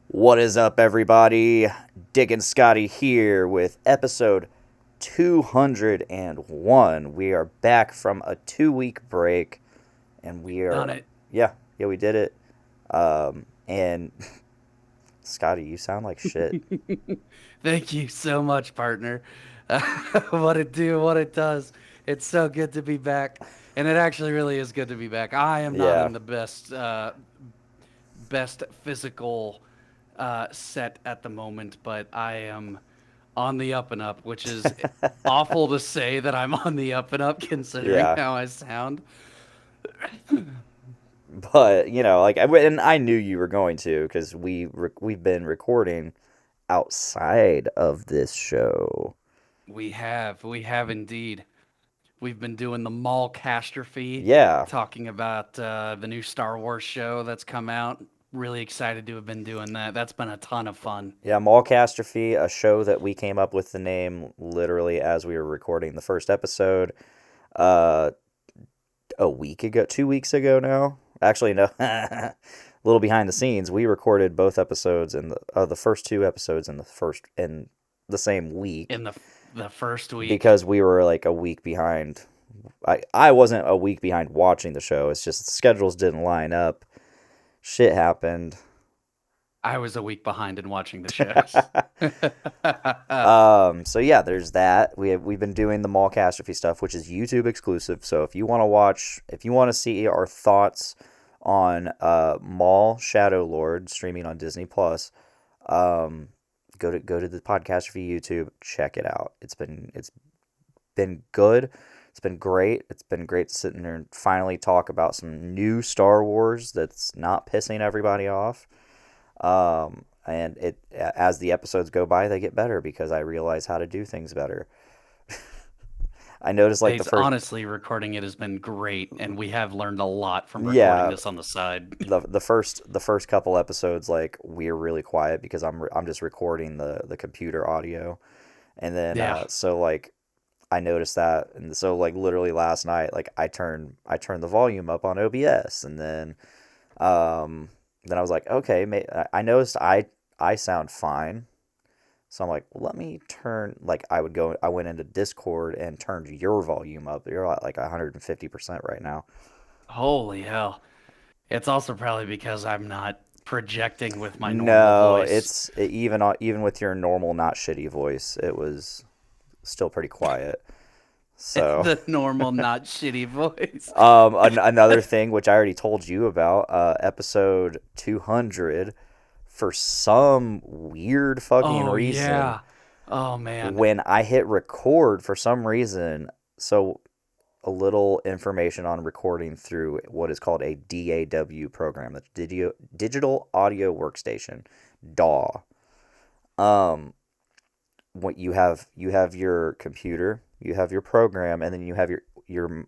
What is up, everybody? Dick and Scotty here with episode 201. We are back from a 2-week break, and we are Done it. Yeah, we did it. And Scotty, you sound like shit. Thank you so much, partner. What it do, what it does. It's so good to be back, and it actually really is good to be back. I am not Yeah, in the best physical set at the moment, but I am on the up and up, which is awful to say that I'm on the up and up considering yeah. how I sound. But and I knew you were going to because we've been recording outside of this show. We have indeed. We've been doing the Mallcastrophe, Yeah, talking about the new Star Wars show that's come out. Really excited to have been doing that. That's been a ton of fun. yeah. Mallcastrophe, a show that we came up with the name literally as we were recording the first episode. Uh, a week ago, 2 weeks ago now. Actually, no, a little behind the scenes. We recorded both episodes in the first two episodes in the same week In the first week. because we were like a week behind. I wasn't a week behind watching the show. It's just the schedules didn't line up. Shit happened. I was a week behind in watching the shows. So yeah, there's that. We've been doing the Mallcastrophe stuff, which is YouTube exclusive. So if you want to see our thoughts on Mall Shadow Lord streaming on Disney Plus, go to the Podcastrophe YouTube, check it out. It's been good. It's been great. It's been great to sit in there and finally talk about some new Star Wars that's not pissing everybody off. And as the episodes go by, they get better because I realize how to do things better. I noticed like the It's first, honestly, recording it has been great, and we have learned a lot from recording yeah, this on the side. the first couple episodes, like we're really quiet because I'm just recording the computer audio, and then Yeah. so like I noticed that, and so like literally last night, like I turned the volume up on OBS, and then I was like, okay, I noticed I sound fine. So I'm like, well, let me turn, like, I went into Discord and turned your volume up. You're at like 150% right now. Holy hell. It's also probably because I'm not projecting with my normal No, voice. even with your normal, not shitty voice, it was still pretty quiet. So, The normal, not shitty voice. another thing, which I already told you about, episode 200, for some weird fucking Oh reason, yeah. Oh man. when I hit record for some reason, so a little information on recording through what is called a DAW program, that's Digital Audio Workstation, DAW. Um, what you have your computer, you have your program, and then you have your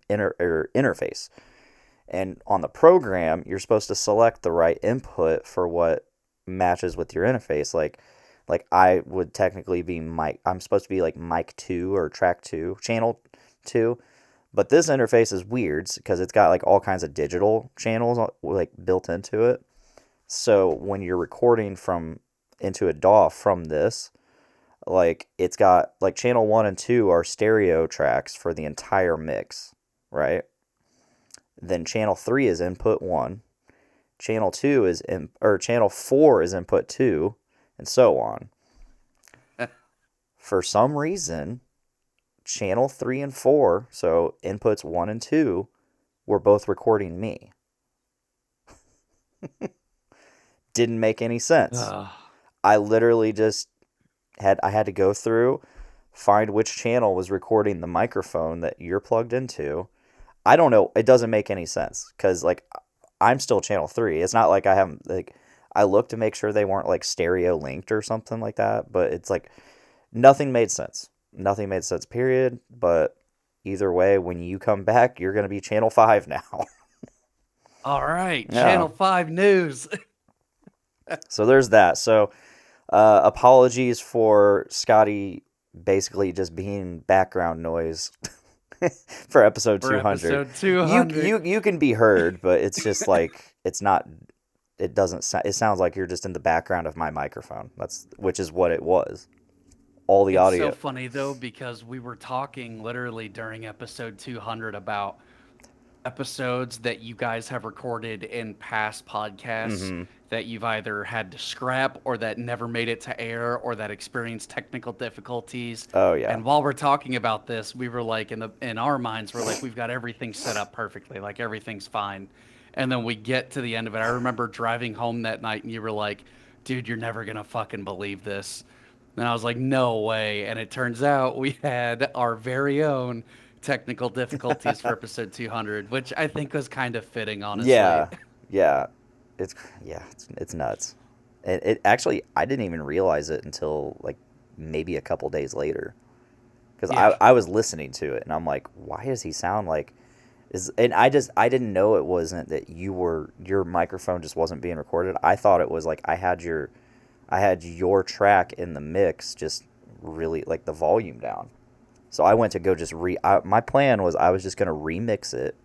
interface. And on the program, you're supposed to select the right input for what matches with your interface. Like I would technically be mic. I'm supposed to be like mic 2 or track 2, channel 2. But this interface is weird because it's got like all kinds of digital channels like built into it. So when you're recording from into a DAW from this, like it's got like channel 1 and 2 are stereo tracks for the entire mix, right? Then channel 3 is input 1, channel 4 is input 2, and so on. For some reason, channel 3 and 4, so inputs 1 and 2, were both recording me. Didn't make any sense. Ugh. I literally just had to go through, find which channel was recording the microphone that you're plugged into. I don't know. It doesn't make any sense because like I'm still channel 3. It's not like I haven't like I looked to make sure they weren't like stereo linked or something like that, but it's like nothing made sense. Nothing made sense, period. But either way, when you come back, you're going to be channel 5 now. All right, Yeah. Channel 5 News. So there's that. So apologies for Scotty basically just being background noise for episode For 200. episode You 200. you you can be heard, but it's just like it's not it doesn't. It sounds like you're just in the background of my microphone. Which is what it was. All the It's so audio. funny though because we were talking literally during episode 200 about episodes that you guys have recorded in past podcasts Mm-hmm. that you've either had to scrap or that never made it to air or that experienced technical difficulties. Oh yeah. And while we're talking about this, we were like in our minds we're like we've got everything set up perfectly, like everything's fine. And then we get to the end of it. I remember driving home that night and you were like, "Dude, you're never going to fucking believe this." And I was like, "No way." And it turns out we had our very own technical difficulties for episode 200, which I think was kind of fitting, honestly. Yeah. Yeah. It's it's nuts. It actually, I didn't even realize it until like maybe a couple days later, because Yeah. I was listening to it and I'm like, why does he sound like and I didn't know it wasn't that your microphone just wasn't being recorded. I thought it was like I had your track in the mix just really like the volume down. So I went to go just my plan was I was just going to remix it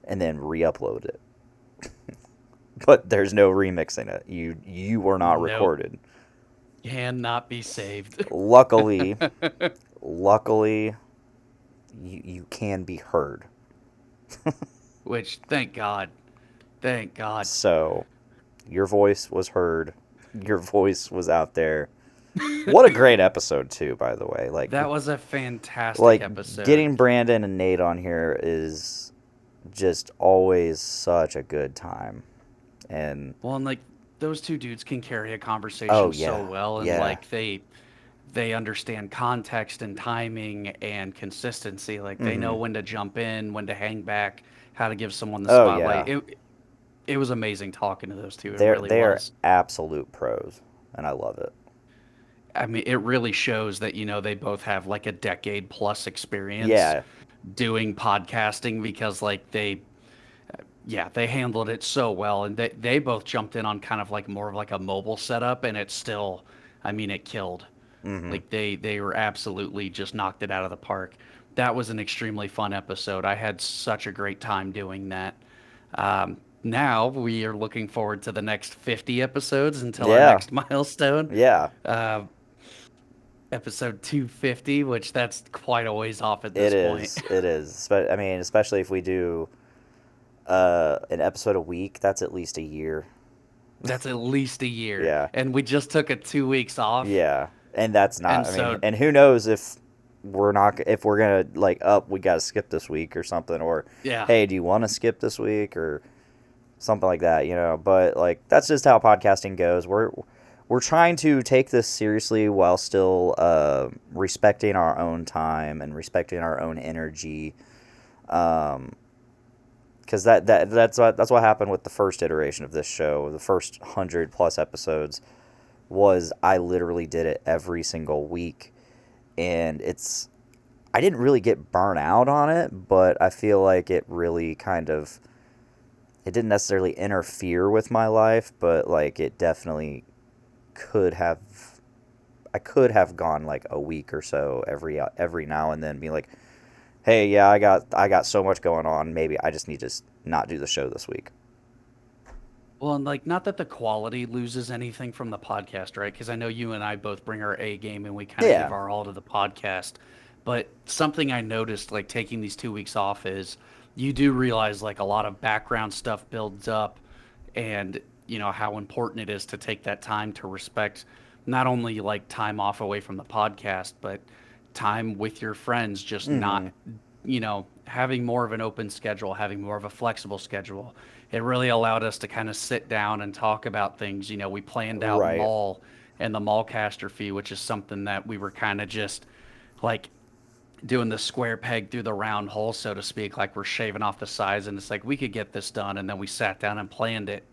and then re-upload it. But there's no remixing it. You were not Nope. recorded. Cannot be saved. Luckily, luckily you can be heard. Which, thank God. Thank God. So, your voice was heard. Your voice was out there. What a great episode too, by the way. That was a fantastic Like episode. getting Brandon and Nate on here is just always such a good time. And Well, and like those two dudes can carry a oh conversation so yeah. well, and Yeah. like they understand context and timing and consistency. Like they know Mhm. when to jump in, when to hang back, how to give someone the Oh spotlight. yeah. It was amazing talking to those two. It They're really they are was. absolute pros and I love it. I mean, it really shows that, they both have like a decade plus experience Yeah. doing podcasting because like yeah, they handled it so well and they both jumped in on kind of like more of like a mobile setup and it still, I mean, it killed. Mhm. Like they were absolutely just knocked it out of the park. That was an extremely fun episode. I had such a great time doing that. Now we are looking forward to the next 50 episodes until our Yeah. next milestone. Yeah. Uh, Episode 250, which that's quite a ways off at It this point. is. It is. But I mean, especially if we do an episode a week, that's at least a year. That's at least a year. Yeah. And we just took a 2 weeks off. Yeah. And that's And not, I mean, so, and who knows if we're going to like we got to skip this week or something, or yeah. hey, do you want to skip this week or something like that, but like that's just how podcasting goes. We're trying to take this seriously while still respecting our own time and respecting our own energy. Because that's what happened with the first iteration of this show. The first 100+ episodes was I literally did it every single week, and I didn't really get burnt out on it, but I feel like it really it didn't necessarily interfere with my life, but like it definitely could have. I could have gone like a week or so every now and then, be like, hey, yeah, I got so much going on. Maybe I just need to not do the show this week. Well, and like, not that the quality loses anything from the podcast, right? Because I know you and I both bring our A game and we kind of give Yeah. our all to the podcast. But something I noticed, like taking these 2 weeks off, is you do realize like a lot of background stuff builds up and, how important it is to take that time to respect not only like time off away from the podcast, but time with your friends, just not, Mm-hmm. having more of an open schedule, having more of a flexible schedule. It really allowed us to kind of sit down and talk about things. We planned out Right. mall and the Mallcastrophe, which is something that we were kind of just like doing the square peg through the round hole, so to speak, like we're shaving off the sides. And it's like, we could get this done. And then we sat down and planned it.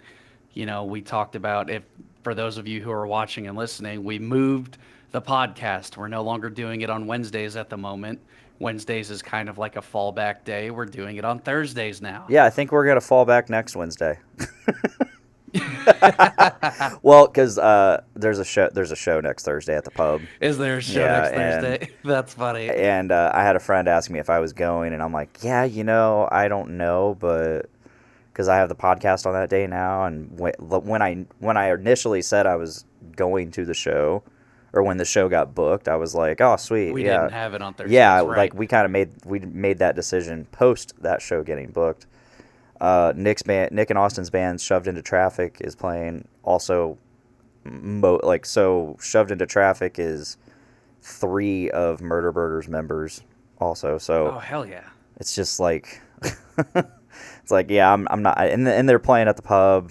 We talked about, if for those of you who are watching and listening, we moved the podcast. We're no longer doing it on Wednesdays at the moment. Wednesdays is kind of like a fallback day. We're doing it on Thursdays now. Yeah, I think we're gonna fall back next Wednesday. Well, because there's a show next Thursday at the pub. Is there a show Yeah, next Thursday? That's funny. and I had a friend ask me if I was going, and I'm like, yeah, I don't know, but because I have the podcast on that day now. And when I initially said I was going to the show, or when the show got booked, I was like, oh sweet, We yeah, didn't have it on yeah. Thursdays, Like right? we made that decision post that show getting booked. Nick and Austin's band, Shoved Into Traffic, is playing. Also, so Shoved Into Traffic is three of Murder Burger's members. Also, so Oh hell yeah! it's just like it's like yeah, I'm not, and they're playing at the pub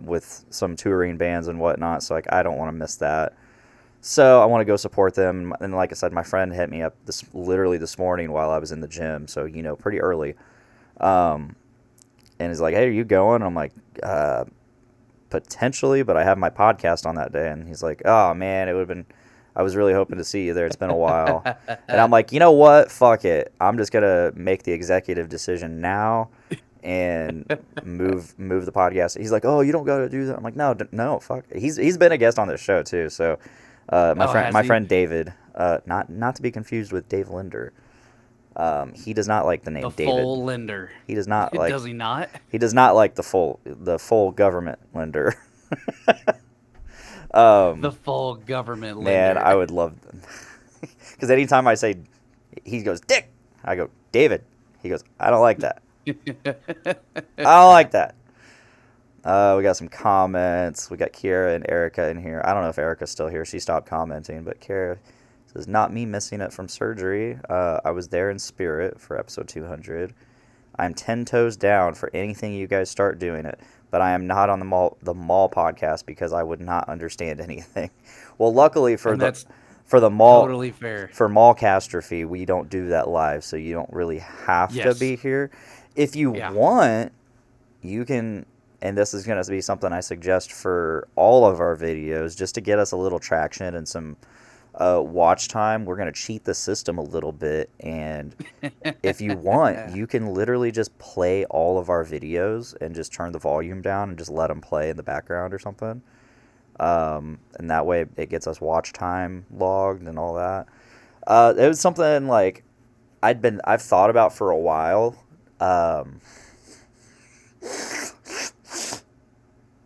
with some touring bands and whatnot. So like I don't want to miss that. So I want to go support them. And like I said, my friend hit me up literally this morning while I was in the gym. So pretty early. Um, and he's like, "Hey, are you going?" I'm like, "Potentially, but I have my podcast on that day." And he's like, "Oh man, it would have been. I was really hoping to see you there. It's been a while." And I'm like, "You know what? Fuck it. I'm just gonna make the executive decision now, and move the podcast." He's like, "Oh, you don't gotta do that." I'm like, "No, no, fuck." He's been a guest on this show too. So, my Oh, friend has my he? friend David, not to be confused with Dave Linder. He does not like the The name David. full lender. He does not like Does he not? he does not like the full government lender. Um, The full government man, lender. I would love because anytime I say, he goes Dick, I go David. He goes, I don't like that. I don't like that. We got some comments. We got Kiera and Erica in here. I don't know if Erica's still here. She stopped commenting, but Kiera says, "Not me missing it from surgery. I was there in spirit for episode 200. I'm 10 toes down for anything you guys start doing it, but I am not on the mall podcast because I would not understand anything." Well, luckily And that's for the mall totally fair. for Mallcastrophe, we don't do that live, so you don't really have to Yes. be here. If you Yeah. want, you can, and this is going to be something I suggest for all of our videos, just to get us a little traction and some watch time. We're going to cheat the system a little bit, and if you want, you can literally just play all of our videos and just turn the volume down and just let them play in the background or something. And that way it gets us watch time logged and all that. It was something like I've thought about for a while.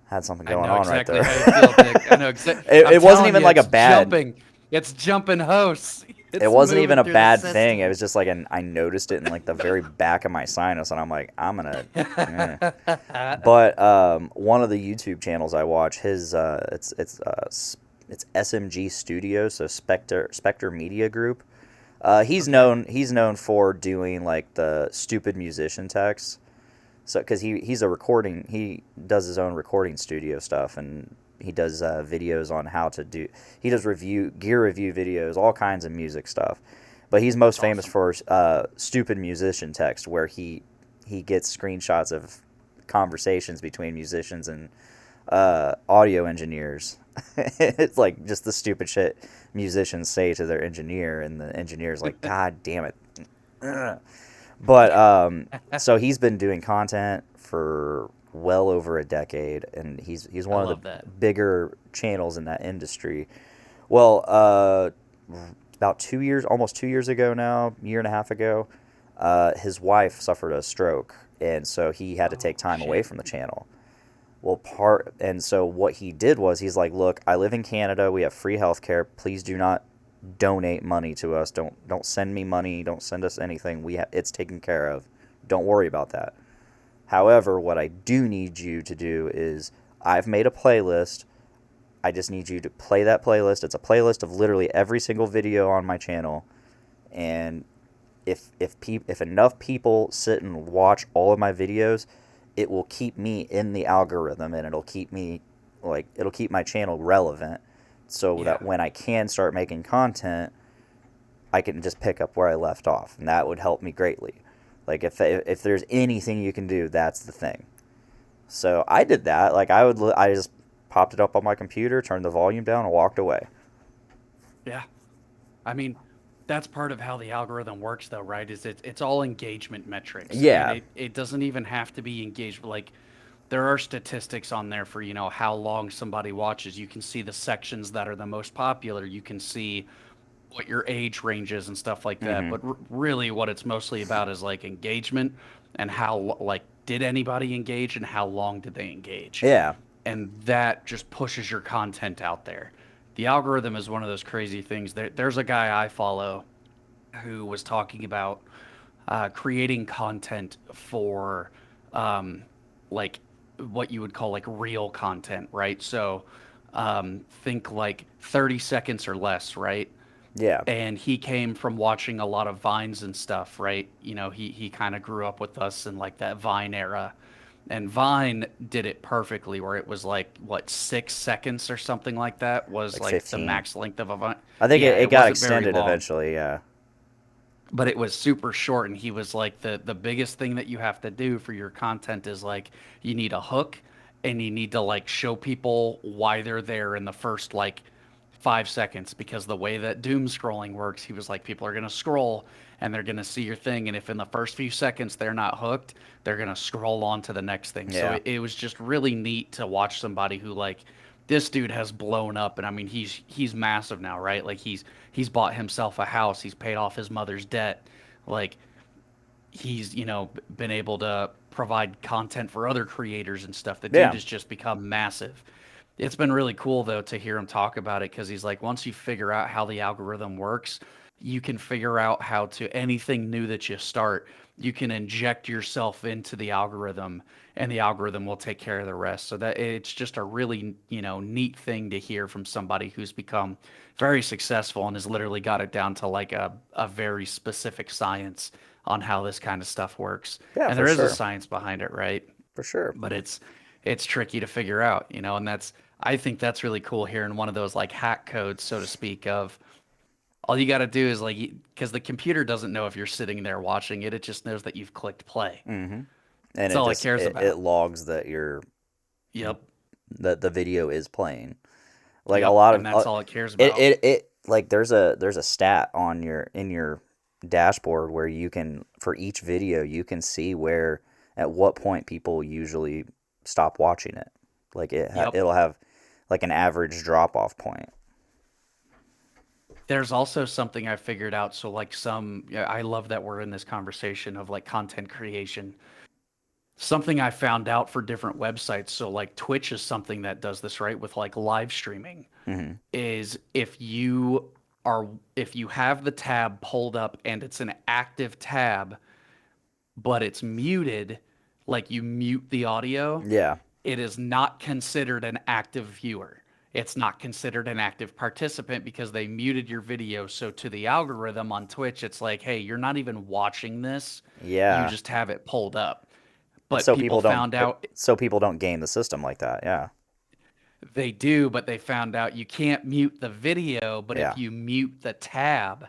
Had something I going know on right exactly there. how you feel, Dick. I know exactly. it, I'm it wasn't telling even you, like a it's bad. jumping. It's jumping hosts. It It's wasn't even moving a through the bad thing. It system. was just like I noticed it in like the very back of my sinus, and I'm like, I'm gonna. Eh. But one of the YouTube channels I watch, it's SMG Studios, so Spectre Media Group. Okay. He's known for doing like the stupid musician texts. So because he does his own recording studio stuff, and he does videos on how to do. He does gear review videos, all kinds of music stuff. But he's most That's famous awesome. for stupid musician text, where he gets screenshots of conversations between musicians and audio engineers. It's like just the stupid shit musicians say to their engineer, and the engineer's like, "God damn it." But so he's been doing content for well over a decade, and he's I one of the love that. bigger channels in that industry. Well, about 2 years, almost 2 years ago now, year and a half ago, his wife suffered a stroke, and so he had to take Oh time away shit. from the channel. And so what he did was he's like, "Look, I live in Canada. We have free healthcare. Please do not donate money to us. Don't send me money. Don't send us anything. It's taken care of. Don't worry about that. However, what I do need you to do is I've made a playlist. I just need you to play that playlist. It's a playlist of literally every single video on my channel, and if enough people sit and watch all of my videos, it will keep me in the algorithm, and it'll keep my channel relevant, so Yeah. that when I can start making content, I can just pick up where I left off, and that would help me greatly. Like if there's anything you can do, that's the thing. So I did that. Like I just popped it up on my computer, turned the volume down, and walked away. Yeah. I mean, that's part of how the algorithm works, though, right? Is it's all engagement metrics, and Yeah. it doesn't even have to be engaged. Like, there are statistics on there for how long somebody watches. You can see the sections that are the most popular. You can see what your age range is and stuff like that. Mm-hmm. But really, what it's mostly about is like engagement and how like did anybody engage and how long did they engage? Yeah. And that just pushes your content out there. The algorithm is one of those crazy things. There's a guy I follow who was talking about creating content for um, like what you would call like real content, right? So think like 30 seconds or less, right? Yeah. And he came from watching a lot of Vines and stuff, right? He kind of grew up with us in like that Vine era. And Vine did it perfectly where it was like what 6 seconds or something like that was Like like the 15. max length of a Vine. I think Yeah, it it got wasn't very extended long, eventually. Yeah. but it was super short. And he was like the biggest thing that you have to do for your content is like you need a hook and you need to like show people why they're there in the first like 5 seconds, because the way that doom scrolling works, he was like, people are going to scroll and they're going to see your thing. And if in the first few seconds they're not hooked, they're going to scroll on to the next thing. So Yeah. it was just really neat to watch somebody who like this dude has blown up. And I mean, he's massive now, right? Like he's bought himself a house. He's paid off his mother's debt. Like he's, been able to provide content for other creators and stuff. The dude Yeah. has just become massive. It's been really cool though to hear him talk about it, because he's like, once you figure out how the algorithm works, you can figure out how to anything new that you start, you can inject yourself into the algorithm and the algorithm will take care of the rest. So that it's just a really, neat thing to hear from somebody who's become very successful and has literally got it down to like a very specific science on how this kind of stuff works. Yeah, And for there is a sure. science behind it, right? For sure. But it's tricky to figure out, and I think that's really cool here in one of those like hack codes, so to speak, of all you got to do is like, because the computer doesn't know if you're sitting there watching it, it just knows that you've clicked play. And That's it all it just cares it about. logs that you're Yep. that the video is playing. Like a Yep. lot And of that's all it cares it, about. it like there's a stat on your in your dashboard where you can, for each video, you can see where at what point people usually stop watching it. Like Yep. it'll have like an average drop off point. There's also something I figured out. So like yeah, I love that we're in this conversation of like content creation. Something I found out for different websites. So like Twitch is something that does this, right? With like live streaming, Hmm. is if you have the tab pulled up and it's an active tab, but it's muted, like you mute the audio, Yeah. it is not considered an active viewer. It's not considered an active participant because they muted your video. So to the algorithm on Twitch, it's like, hey, you're not even watching this. You Yeah. just have it pulled up. And But people found out so people don't game the system like that. Yeah. they do, but they found out you can't mute the video, but Yeah. if you mute the tab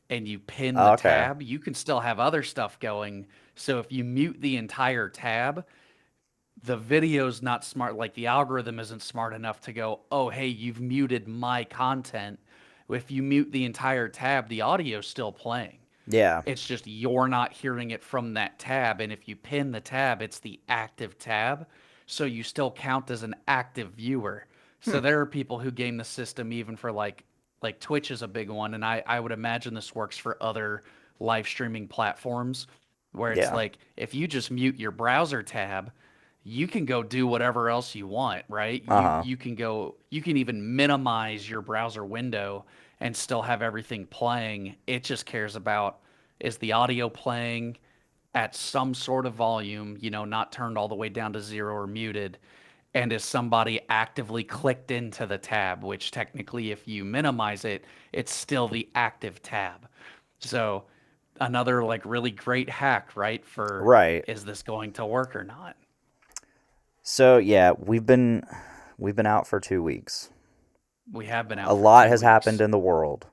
and you pin the Okay. tab, you can still have other stuff going. So if you mute the entire tab, the video's not smart. Like the algorithm isn't smart enough to go, oh, hey, you've muted my content. If you mute the entire tab, the audio's still playing. Yeah. It's just you're not hearing it from that tab. And if you pin the tab, it's the active tab. So you still count as an active viewer. So Hmm. there are people who game the system even for like Twitch is a big one. And I would imagine this works for other live streaming platforms where it's Yeah. like if you just mute your browser tab, you can go do whatever else you want, right? You Uh-huh. you can go you can even minimize your browser window and still have everything playing. It just cares about, is the audio playing at some sort of volume, not turned all the way down to zero or muted, and is somebody actively clicked into the tab, which technically if you minimize it, it's still the active tab. So another like really great hack, right? For Right. is this going to work or not? So yeah, we've been out for 2 weeks. We have been A out for lot two has happened weeks, in the world.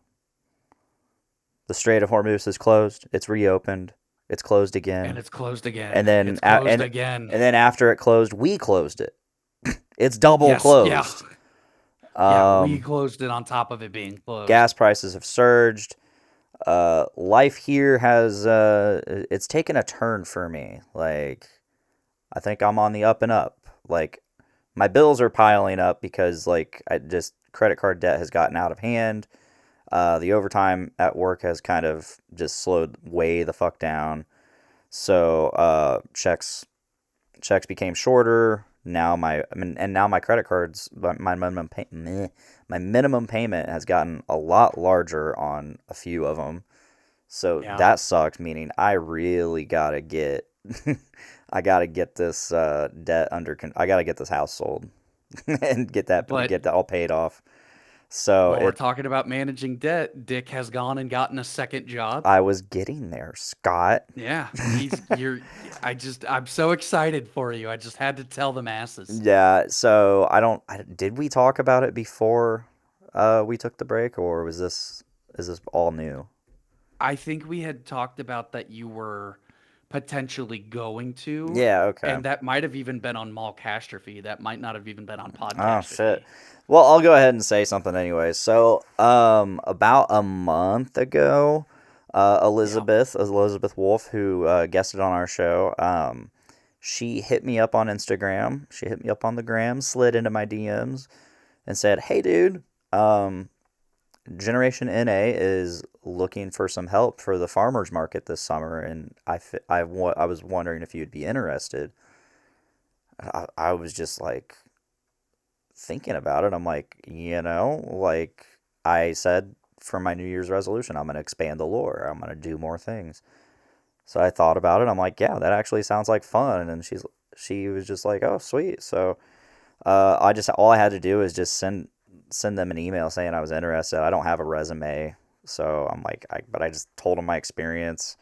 The Strait of Hormuz is closed. It's reopened. It's closed and again. it's closed And again. then It's closed again. and then after it closed, we closed it. It's double Yes, yeah, closed. yeah. We Um, closed it on top of it being closed. gas prices have surged. Life here has it's taken a turn for me. Like I think I'm on the up and up. Like my bills are piling up because like I just credit card debt has gotten out of hand. The overtime at work has kind of just slowed way the fuck down. So checks checks became shorter. Now now my credit cards, my minimum payment has gotten a lot larger on a few of them. So Yeah. that sucked, meaning I really gotta get, I gotta get this debt I gotta get this house sold and But get that all paid off. So while we're talking about managing debt, Dick has gone and gotten a second job. I was getting there, Scott. Yeah, I'm so excited for you. I just had to tell the masses. Yeah. So did we talk about it before we took the break, or is this all new? I think we had talked about that you were potentially going to, Yeah. Okay. and that might have even been on Mallcastrophe. That might not have even been on Oh shit. Podcastrophe. Well, I'll go ahead and say something anyway. So, about a month ago, Yeah. Elizabeth Wolf, who guested on our show, she hit me up on Instagram. She hit me up on the gram, slid into my DMs, and said, "Hey, dude, um, Generation NA is looking for some help for the farmers market this summer, and I was wondering if you'd be interested." I was just like thinking about it. I'm like, like I said for my New Year's resolution, I'm going to expand the lore. I'm going to do more things. So I thought about it. I'm like, yeah, that actually sounds like fun. And she was just like, oh, sweet. So all I had to do is just send them an email saying I was interested. I don't have a resume, so I'm like, but I just told them my experience,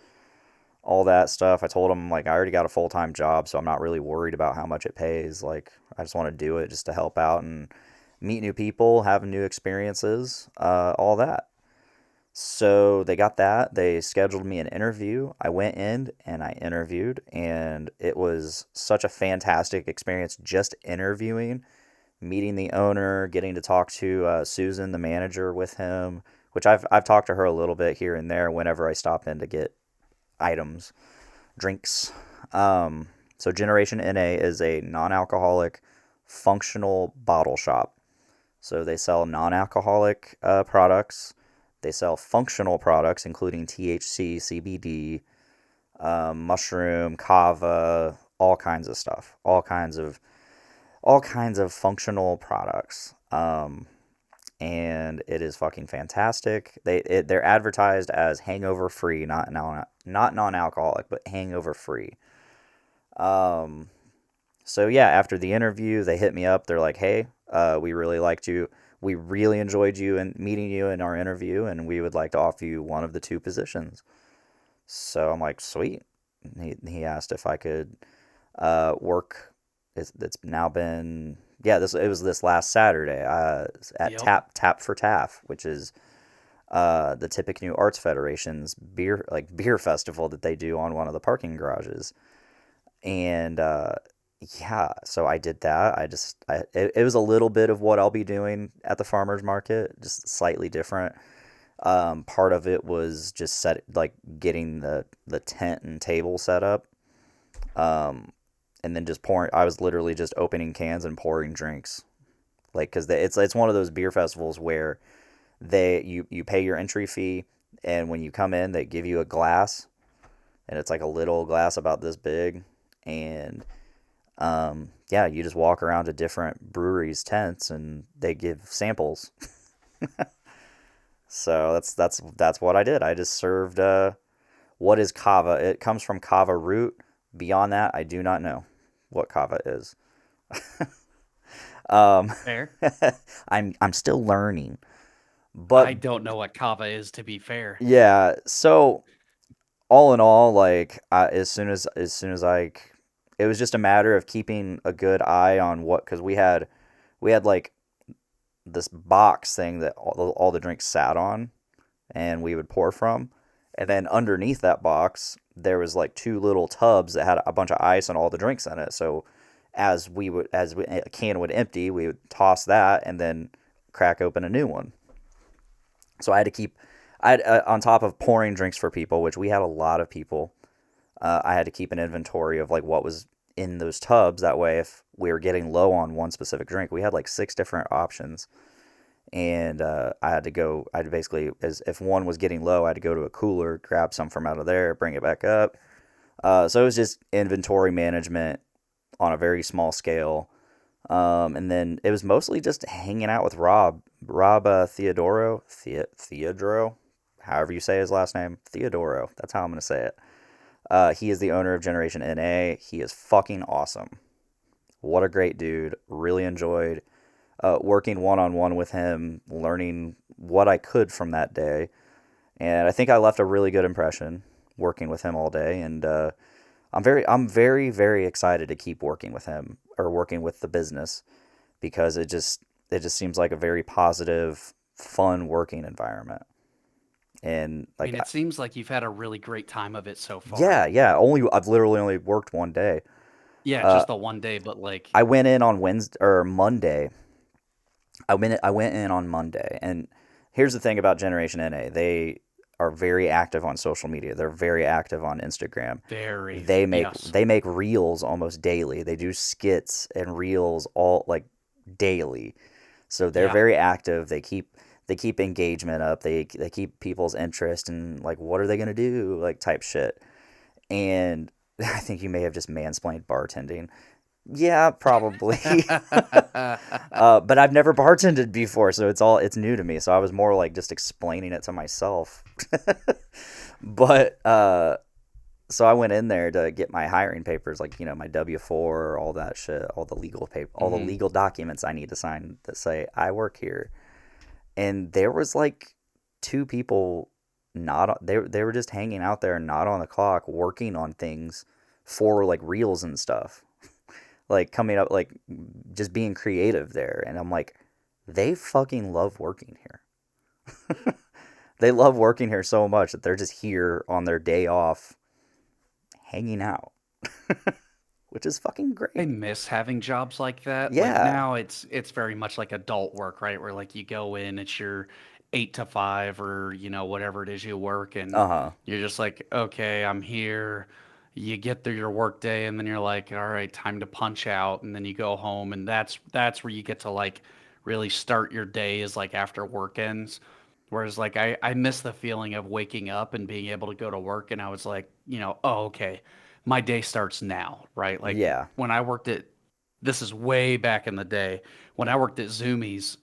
all that stuff. I told them like I already got a full-time job, so I'm not really worried about how much it pays. Like I just want to do it just to help out and meet new people, have new experiences, all that. So they got that. They scheduled me an interview. I went in and I interviewed, and it was such a fantastic experience just interviewing, meeting the owner, getting to talk to Susan, the manager, with him, which I've talked to her a little bit here and there whenever I stop in to get items, drinks. So Generation NA is a non-alcoholic functional bottle shop. So they sell non-alcoholic products. They sell functional products, including THC, CBD, mushroom, kava, all kinds of stuff, all kinds of functional products. And it is fucking fantastic. They're advertised as hangover free, not non-alcoholic, but hangover free. Um, so yeah, after the interview, they hit me up. They're like, "Hey, we really liked you. We really enjoyed you and meeting you in our interview, and we would like to offer you one of the two positions." So I'm like, "Sweet." He asked if I could work. It's now been, yeah, this it was this last Saturday at Yep. Tap for Taff, which is the Tippecanoe Arts Federation's beer festival that they do on one of the parking garages. And yeah, so I did that. It was a little bit of what I'll be doing at the farmers market, just slightly different. Part of it was just getting the tent and table set up. Um, and then just pouring. I was literally just opening cans and pouring drinks, like because it's one of those beer festivals where you pay your entry fee, and when you come in, they give you a glass, and it's like a little glass about this big, and yeah, you just walk around to different breweries' tents, and they give samples. So that's what I did. I just served what is kava? It comes from kava root. Beyond that, I do not know what kava is. Um, Fair. I'm still learning, but I don't know what kava is, to be fair. yeah. So all in all, like as soon as it was just a matter of keeping a good eye on because we had like this box thing that all the drinks sat on, and we would pour from, and then underneath that box there was like two little tubs that had a bunch of ice and all the drinks in it. So a can would empty, we would toss that and then crack open a new one. So I had on top of pouring drinks for people, which we had a lot of people. I had to keep an inventory of like what was in those tubs. That way, if we were getting low on one specific drink, we had like six different options, and I had to basically, as if one was getting low, I had to go to a cooler, grab some from out of there, bring it back up. So it was just inventory management, on a very small scale. And then it was mostly just hanging out with Rob Theodoro, however you say his last name, Theodoro. That's how I'm gonna say it. He is the owner of Generation NA. He is fucking awesome. What a great dude. Really enjoyed working one on one with him, learning what I could from that day, and I think I left a really good impression working with him all day. And I'm very, very excited to keep working with him or working with the business because it just seems like a very positive, fun working environment. And I like, mean, it seems like you've had a really great time of it so far. yeah, yeah. I've literally only worked one day. Yeah, Uh, just the one day, but like, I went in on Wednesday or Monday. I went in on Monday, and here's the thing about Generation NA. They are very active on social media. They're very active on Instagram. very, They make yes. they make reels almost daily. They do skits and reels all like daily. So they're Yeah. very active. They keep engagement up. They keep people's interest and like what are they gonna do like type shit. And I think you may have just mansplained bartending. Yeah, probably. But I've never bartended before, so it's new to me. So I was more like just explaining it to myself. But so I went in there to get my hiring papers, like my W-4, all that shit, all the Hmm. legal documents I need to sign that say I work here. And there was like two people not they were just hanging out there, not on the clock, working on things for like reels and stuff, like coming up, like just being creative there. And I'm like, they fucking love working here. They love working here so much that they're just here on their day off hanging out, which is fucking I great. miss having jobs like that. Like Yeah. now it's very much like adult work, right? Where like you go in, it's your 8 to 5 or whatever it is you work and Uh-huh. you're just like, okay, I'm here. You get through your work day and then you're like, all right, time to punch out and then you go home and that's where you get to like really start your day is like after work ends. Whereas like I miss the feeling of waking up and being able to go to work and I was like, oh, okay, my day starts now, right? Like Yeah. when I worked at this is way back in the day when I worked at Zoomies.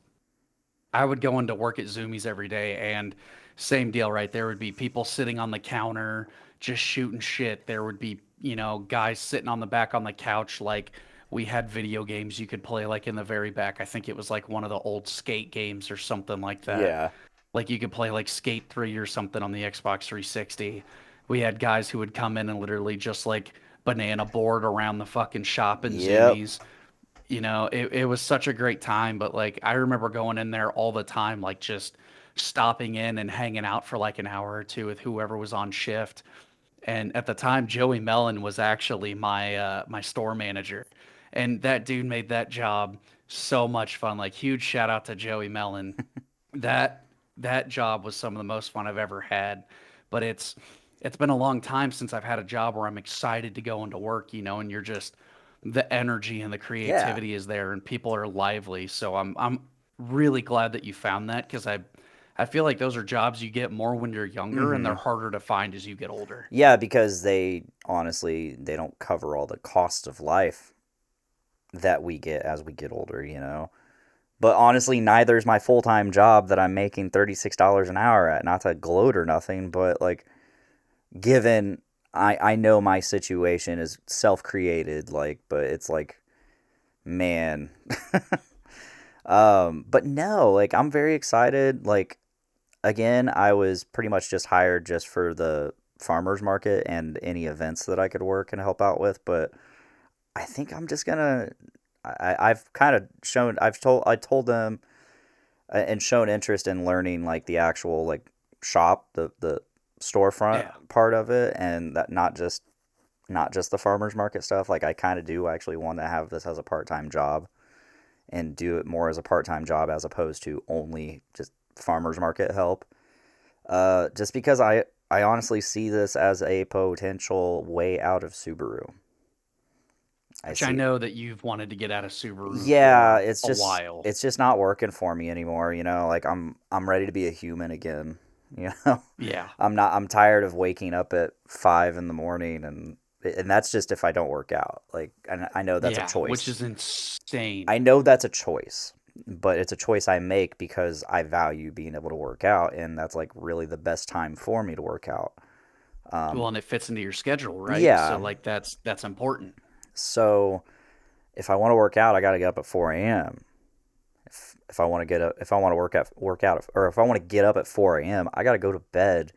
I would go into work at Zoomies every day and same deal, right? There would be people sitting on the counter just shooting shit. There would be, guys sitting on the back on the couch like we had video games you could play like in the very back. I think it was like one of the old skate games or something like that. Yeah. Like you could play like Skate 3 or something on the Xbox 360. We had guys who would come in and literally just like banana board around the fucking shop in Yep. Zoomies. It was such a great time, but like I remember going in there all the time, like just stopping in and hanging out for like an hour or two with whoever was on shift. And at the time, Joey Mellon was actually my store manager, and that dude made that job so much fun. Like huge shout out to Joey Mellon. That that job was some of the most fun I've ever had. But it's been a long time since I've had a job where I'm excited to go into work, and you're just the energy and the Yeah. creativity is there and people are lively. So I'm really glad that you found that because I feel like those are jobs you get more when you're younger and they're Mm-hmm. harder to find as you get older. Yeah, because they honestly they don't cover all the cost of life that we get as we get older. But honestly, neither is my full-time job that I'm making $36 an hour at. Not to gloat or nothing, but like given I know my situation is self-created, like, but it's like, man. But no, like I'm very excited. Like again, I was pretty much just hired just for the farmers market and any events that I could work and help out with, but I think I'm just gonna I've kind of shown I told them and shown interest in learning like the actual like shop, the storefront Yeah. part of it, and that not just the farmers market stuff. Like I kind of do actually want to have this as a part-time job and do it more as a part-time job as opposed to only just farmers market help. Just because I honestly see this as a potential way out of Subaru. I Which I see. know that you've wanted to get out of Subaru Yeah, for it's a just while. it's just not working for me anymore. Like I'm ready to be a human again. You know, Yeah. I'm tired of waking up at 5 in the morning and And that's just if I don't work out. Like, and I know that's a Yeah, which choice. is insane. I know that's a choice, but it's a choice I make because I value being able to work out, and that's like really the best time for me to work out. Well, and it fits into your schedule, right? So Yeah. like that's important. So if I want to work out, I got to get up at 4 a.m. If I want to get up, if I want to work out, or if I want to get up at 4 a.m., I got to go to bed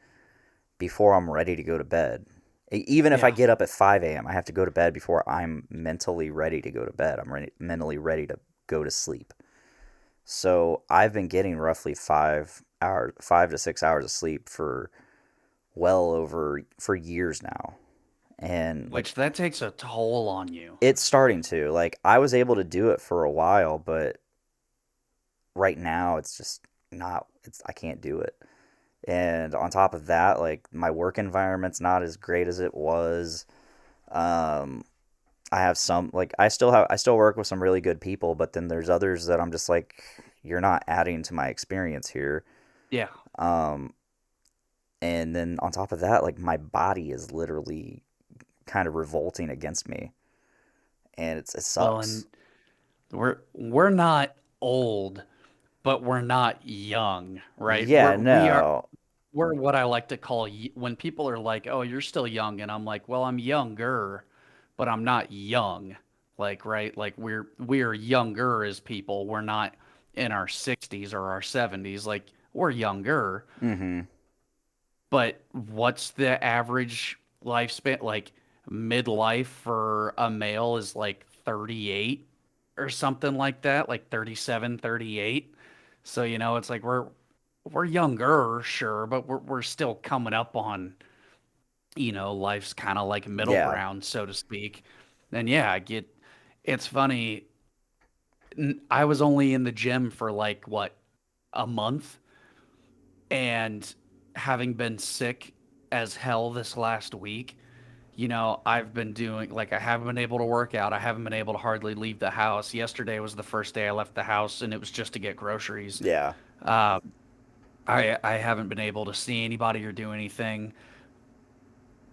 before I'm ready to go to bed. Even if I Yeah. get up at 5 a.m., I have to go to bed before I'm mentally ready to go to bed. Mentally ready to go to sleep. So I've been getting roughly 5 hours, 5 to 6 hours of sleep for well over for years now. And like Which that takes a toll on you. it's starting to. Like I was able to do it for a while, but right now it's just not it's I can't do it. And on top of that, like my work environment's not as great as it was. Um I have some like I still work with some really good people, but then there's others that I'm just like you're not adding to my experience here. Yeah. Um and then on top of that, like my body is literally kind of revolting against me, and it Well, sucks. and we're not old, but we're not young, right? Yeah, no. We're what I like to call when people are like, "Oh, you're still young," and I'm like, "Well, I'm younger, but I'm not young." Like, right? Like we're younger as people. We're not in our 60s or our 70s. Like we're younger, Mhm. but what's the average lifespan? Like midlife for a male is like 38 or something like that, like 37, 38. So, it's like we're younger, sure, but we're still coming up on, life's kind of like middle Yeah. ground, so to speak. And yeah, it's funny. I was only in the gym for like what, a month, and having been sick as hell this last week, I've been doing like I haven't been able to work out. I haven't been able to hardly leave the house. Yesterday was the first day I left the house, and it was just to get groceries. Yeah. Uh, I haven't been able to see anybody or do anything.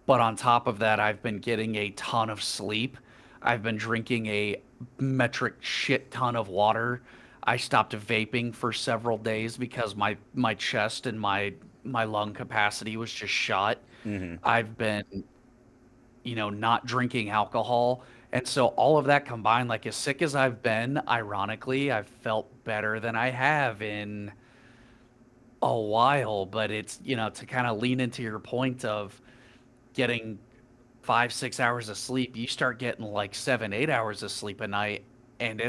But on top of that, I've been getting a ton of sleep. I've been drinking a metric shit ton of water. I stopped vaping for several days because my chest and my lung capacity was just shot. Mhm. I've been, not drinking alcohol. And so all of that combined, like as sick as I've been, ironically, I've felt better than I have in a while. But it's, to kind of lean into your point of getting 5, 6 hours of sleep, you start getting like 7, 8 hours of sleep a night. And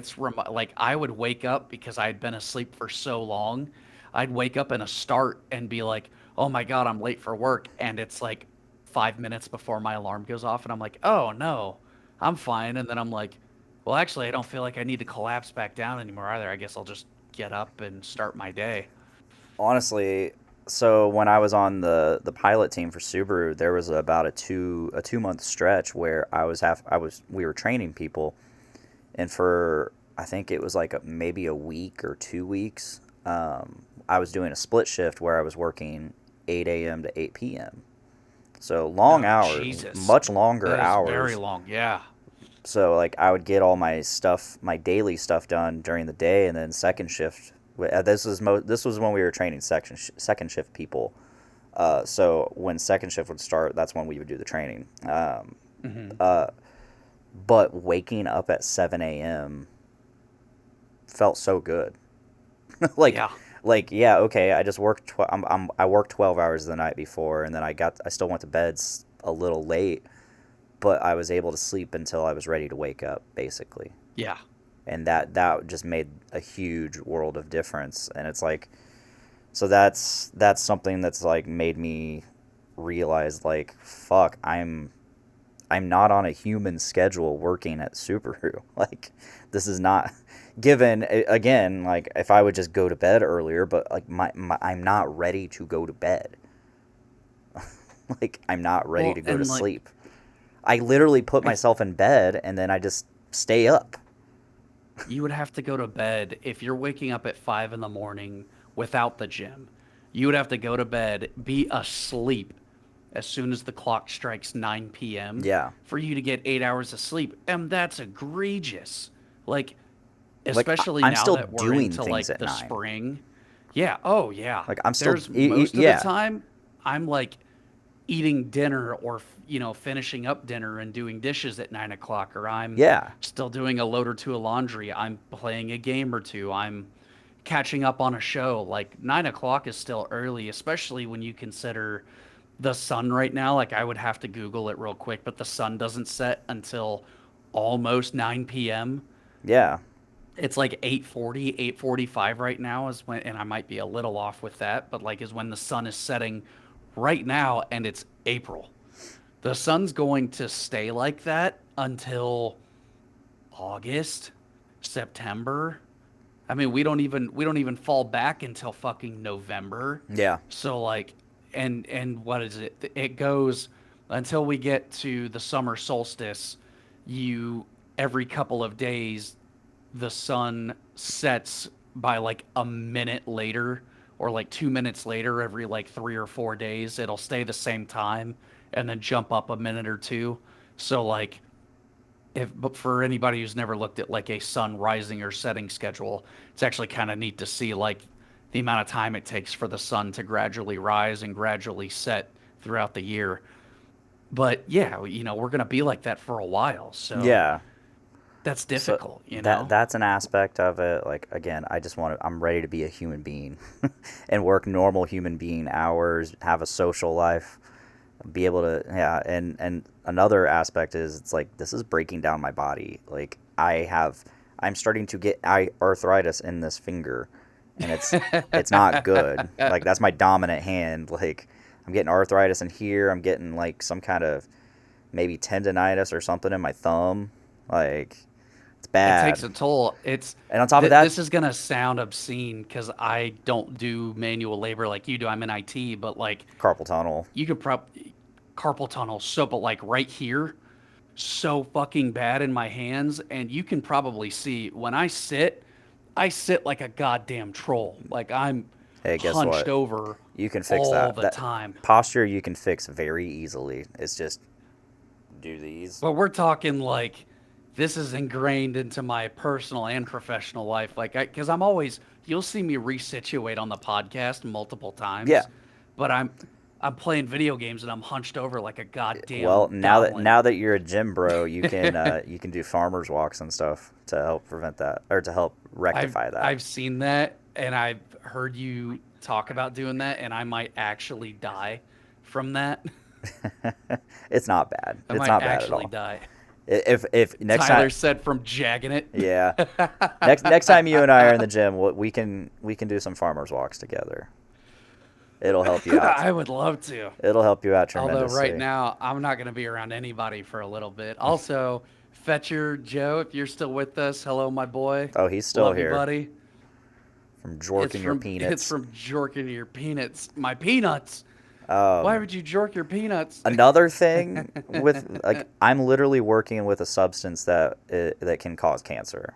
like I would wake up because I had been asleep for so long. I'd wake up in a start and be like, oh my God, I'm late for work. And it's like 5 minutes before my alarm goes off. And I'm like, oh no, I'm fine. And then I'm like, well, actually, I don't feel like I need to collapse back down anymore either. I guess I'll just get up and start my day. Honestly, so when I was on the pilot team for Subaru, there was about a 2 month stretch where we were training people, and for I think it was like maybe a week or 2 weeks, I was doing a split shift where I was working 8 a.m. to 8 p.m. So long Oh, hours, Jesus. much longer That is very hours. long. Yeah. So like I would get all my stuff, my daily stuff done during the day, and then second shift. This was when we were training second shift people. So when second shift would start, that's when we would do the training. Hmm. Uh, but waking up at 7 a.m. felt so good. like Yeah. yeah, okay, I just worked. I worked 12 hours the night before, and then I still went to bed a little late, but I was able to sleep until I was ready to wake up, basically. Yeah. And that just made a huge world of difference. And it's like, so that's something that's like made me realize like, fuck, I'm not on a human schedule working at Subaru. Like, this is not given again. Like, if I would just go to bed earlier, but like I'm not ready to go to bed. Like, I'm not ready Well, to go to and like sleep. I literally put I myself in bed and then I just stay up. you would have to go to bed if you're waking up at 5 in the morning without the gym. You would have to go to bed, be asleep, as soon as the clock strikes 9 p.m. Yeah. for you to get 8 hours of sleep. And that's egregious. Like, Like especially I'm now still that we're doing into things like at the 9. spring. Yeah. Oh, yeah. Like I'm still There's most of the yeah. time I'm like eating dinner or, finishing up dinner and doing dishes at 9 o'clock, or I'm Yeah. still doing a load or two of laundry. I'm playing a game or two. I'm catching up on a show. Like 9 o'clock is still early, especially when you consider the sun right now. Like I would have to Google it real quick, but the sun doesn't set until almost 9 p.m. Yeah. It's like 8:40, 8:45 right now is when, and I might be a little off with that, but like is when the sun is setting right now, and it's April. The sun's going to stay like that until August, September. I mean, we don't even fall back until fucking November. Yeah. So like, and what is it? It goes until we get to the summer solstice. You Every couple of days the sun sets by like a minute later, or like 2 minutes later every like 3 or 4 days. It'll stay the same time and then jump up a minute or two. So like, but for anybody who's never looked at like a sun rising or setting schedule, it's actually kind of neat to see like the amount of time it takes for the sun to gradually rise and gradually set throughout the year. But yeah, we're going to be like that for a while. So Yeah. that's So difficult. that's an aspect of it. Like again, I'm ready to be a human being and work normal human being hours, have a social life, be able to, yeah. And another aspect is it's like this is breaking down my body. Like I'm starting to get arthritis in this finger, and it's not good. Like that's my dominant hand. Like I'm getting arthritis in here. I'm getting like some kind of maybe tendonitis or something in my thumb. Like it's It takes bad. a toll. It's And on top of that, this is gonna sound obscene because I don't do manual labor like you do. I'm in IT, but like carpal tunnel. you could carpal tunnel. So, but like right here, so fucking bad in my hands, and you can probably see when I sit like a goddamn troll. Like I'm Hey, guess hunched what? over You can fix all that. the That time. posture you can fix very easily. It's just do these. But we're talking like this is ingrained into my personal and professional life. Like, because I'm always, you'll see me resituate on the podcast multiple Yeah. times, but I'm playing video games and I'm hunched over like a Well, goddamn now that goblin. you're a gym bro, you can do farmers walks and stuff to help prevent that or to help I've rectify that. I've seen that, and I've heard you talk about doing that, and I might actually die from that. It's not bad. I It's might not bad at actually all. die. If next time, Tyler said from jagging it. yeah, next time you and I are in the gym, we can do some farmers walks together. It'll help you out. I would love to. It'll help you out Although right tremendously. now I'm not going to be around anybody for a little bit. Also, Fetcher Joe, if you're still with us, hello, my boy. Oh, he's still Love you, here buddy. from It's jorking your from it's peanuts. from jorking your peanuts. My peanuts. Why Um, would you jork your peanuts? Another thing with like I'm literally working with a substance that can cause cancer.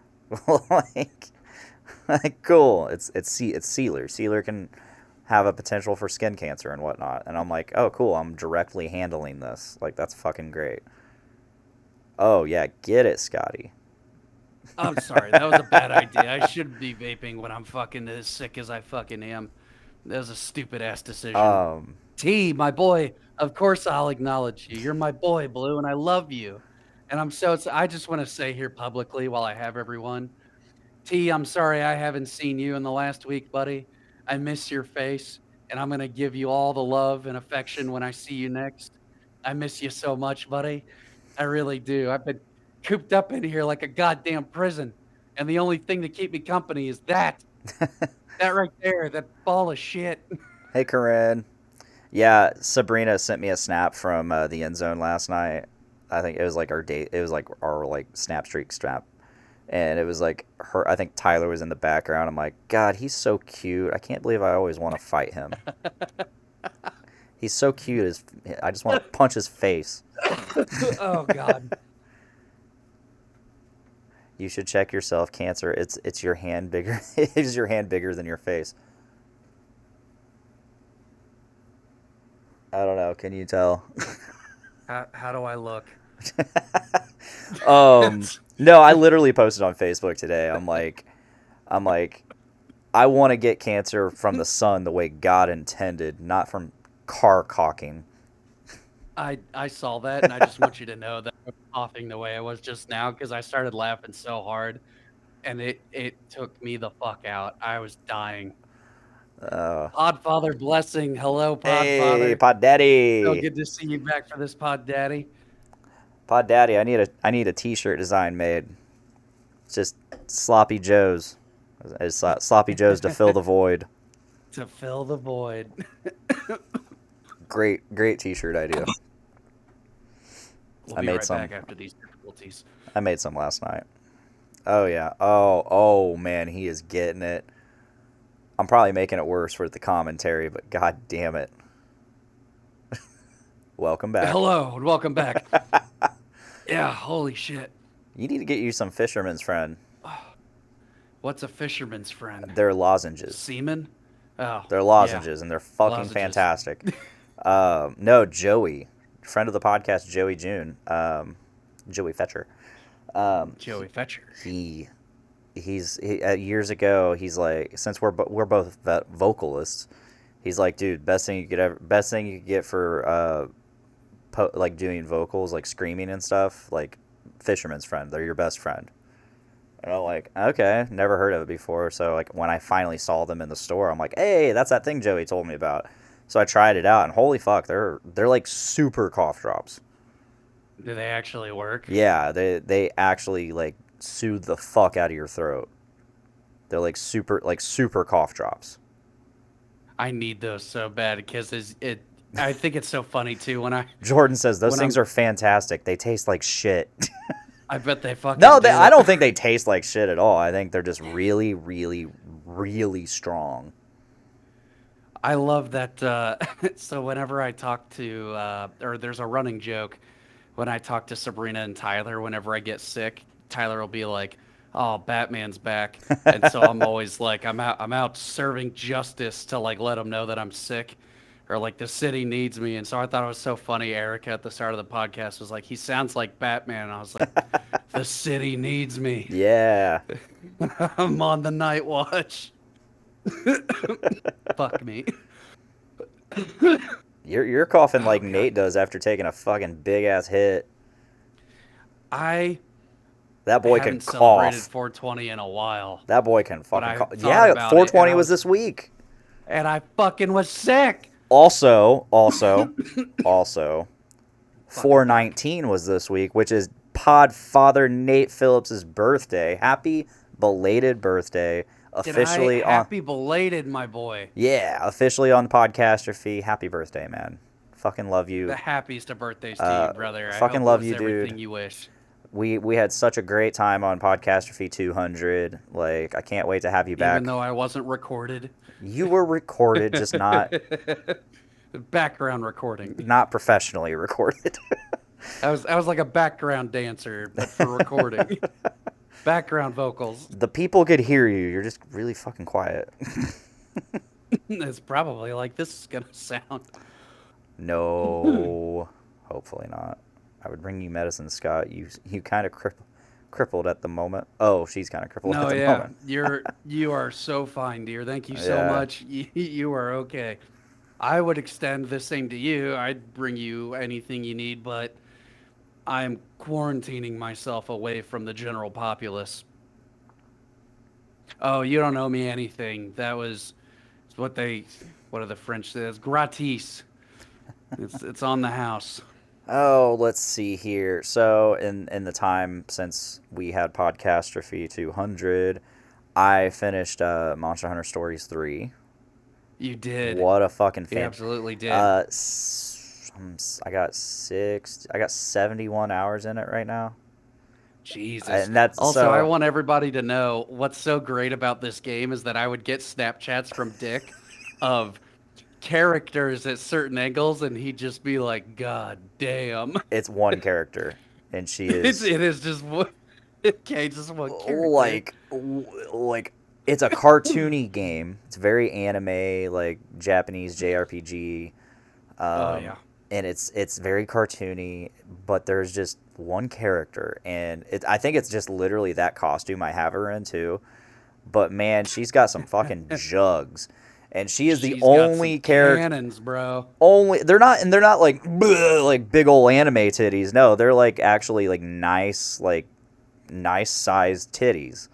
like, like cool. It's sealer. Sealer can have a potential for skin cancer and whatnot. And I'm like, oh cool. I'm directly handling this. Like that's fucking great. Oh yeah, get it, Scotty. I'm sorry, that was a bad idea. I should be vaping when I'm fucking as sick as I fucking am. That was a stupid ass decision. Um, T, my boy, of course I'll acknowledge you. You're my boy, Blue, and I love you. And I just want to say here publicly while I have everyone, T, I'm sorry I haven't seen you in the last week, buddy. I miss your face, and I'm going to give you all the love and affection when I see you next. I miss you so much, buddy. I really do. I've been cooped up in here like a goddamn prison, and the only thing to keep me company is that right there, that ball of shit. hey, Corinne. Yeah, Sabrina sent me a snap from the end zone last night. I think it was like our date. It was like our like snap streak snap, and it was like her. I think Tyler was in the background. I'm like, God, he's so cute. I can't believe I always want to fight him. He's so cute. I just want to punch his face. Oh God. You should check yourself. Cancer. It's your hand bigger. Is your hand bigger than your face? I don't know. Can you tell? How do I look? No, I literally posted on Facebook today. I'm like, I want to get cancer from the sun the way God intended, not from car caulking. I saw that, and I just want you to know that I was coughing the way I was just now because I started laughing so hard, and it took me the fuck out. I was dying. Uh, Podfather blessing. Hello, hey, Podfather. Pod So Daddy, good to see you back for this Pod Daddy. Pod Daddy. I need a T-shirt design made. It's just sloppy Joes. It's sloppy Joes to fill the void. To fill the void. Great T-shirt idea. We'll I be made right some. back after these difficulties. I made some last night. Oh yeah. Oh man, he is getting it. I'm probably making it worse for the commentary, but god damn it. Welcome back. Hello, and welcome back. Yeah, holy shit. You need to get you some fisherman's friend. What's a fisherman's friend? They're lozenges. Seaman? Oh, They're yeah. lozenges, and they're fucking Lozenges. fantastic. No, Joey, friend of the podcast, Joey June, Joey Fetcher. Joey Fetcher. Years ago. He's like, since we're both vocalists, he's like, dude, best thing you could get for like doing vocals, like screaming and stuff, like fisherman's friend. They're your best friend. And I'm like, okay, never heard of it before. So like when I finally saw them in the store, I'm like, hey, that's that thing Joey told me about. So I tried it out, and holy fuck, they're like super cough drops. Do they actually work? Yeah, they actually like soothe the fuck out of your throat. They're like super cough drops. I need those so bad because I think it's so funny too Jordan says those when things are fantastic. They taste like shit. I bet they fucking No, do. I don't think they taste like shit at all. I think they're just really, really, really strong. I love that. So whenever I talk to, or there's a running joke when I talk to Sabrina and Tyler, whenever I get sick, Tyler will be like, "Oh, Batman's back," and so I'm always like, I'm out serving justice to like let them know that I'm sick, or like the city needs me. And so I thought it was so funny. Erica at the start of the podcast was like, "He sounds like Batman," and I was like, "The city needs me. Yeah. I'm on the night watch." Fuck me. You're coughing Oh like god. Nate does after taking a fucking big ass hit. I That boy can haven't celebrated cough. 420 in a while, That boy can but fucking I cough. thought Yeah, about it 420 was this week. and I fucking was sick. Also, Fucking fuck. 419 was this week, which is Podfather Nate Phillips' birthday. Happy belated birthday. Did I Officially on happy belated, my boy? Yeah, officially on Podcastrophe. Happy birthday, man. Fucking love you. The happiest of birthdays to you, brother. I Fucking hope it love was you, everything dude. you wish. We had such a great time on Podcastrophe 200. Like, I can't wait to have you Even back. though I wasn't recorded. You were recorded, just Background recording. not professionally recorded. I was like a background dancer, but for recording. Background vocals. The people could hear you. You're just really fucking quiet. It's probably like this is gonna sound. No, hopefully not. I would bring you medicine, Scott. You kind of crippled at the moment. Oh, she's kind of crippled at No, the yeah, moment. you are so fine, dear. Thank you so Yeah. much. You are okay. I would extend the same to you. I'd bring you anything you need, but I'm quarantining myself away from the general populace. Oh, you don't owe me anything. That was it's what do the French says? Gratis. It's on the house. Oh, let's see here. So, in the time since we had Podcastrophe 200, I finished Monster Hunter Stories 3. You did. What a fucking You fan. absolutely did. I got 71 hours in it right now. Jesus. And that's Also, I so want everybody to know what's so great about this game is that I would get Snapchats from Dick of characters at certain angles, and he'd just be like, "God damn!" it's one character, and she It is is just one. Okay, just one character. like it's a cartoony game. It's very anime, like Japanese JRPG. Oh yeah. And it's very cartoony, but there's just one character, and I think it's just literally that costume I have her in too. But man, she's got some fucking jugs, and she is the She's got some only character. cannons, bro. Only they're not like bleh, like big old anime titties. No, they're like actually like nice sized titties,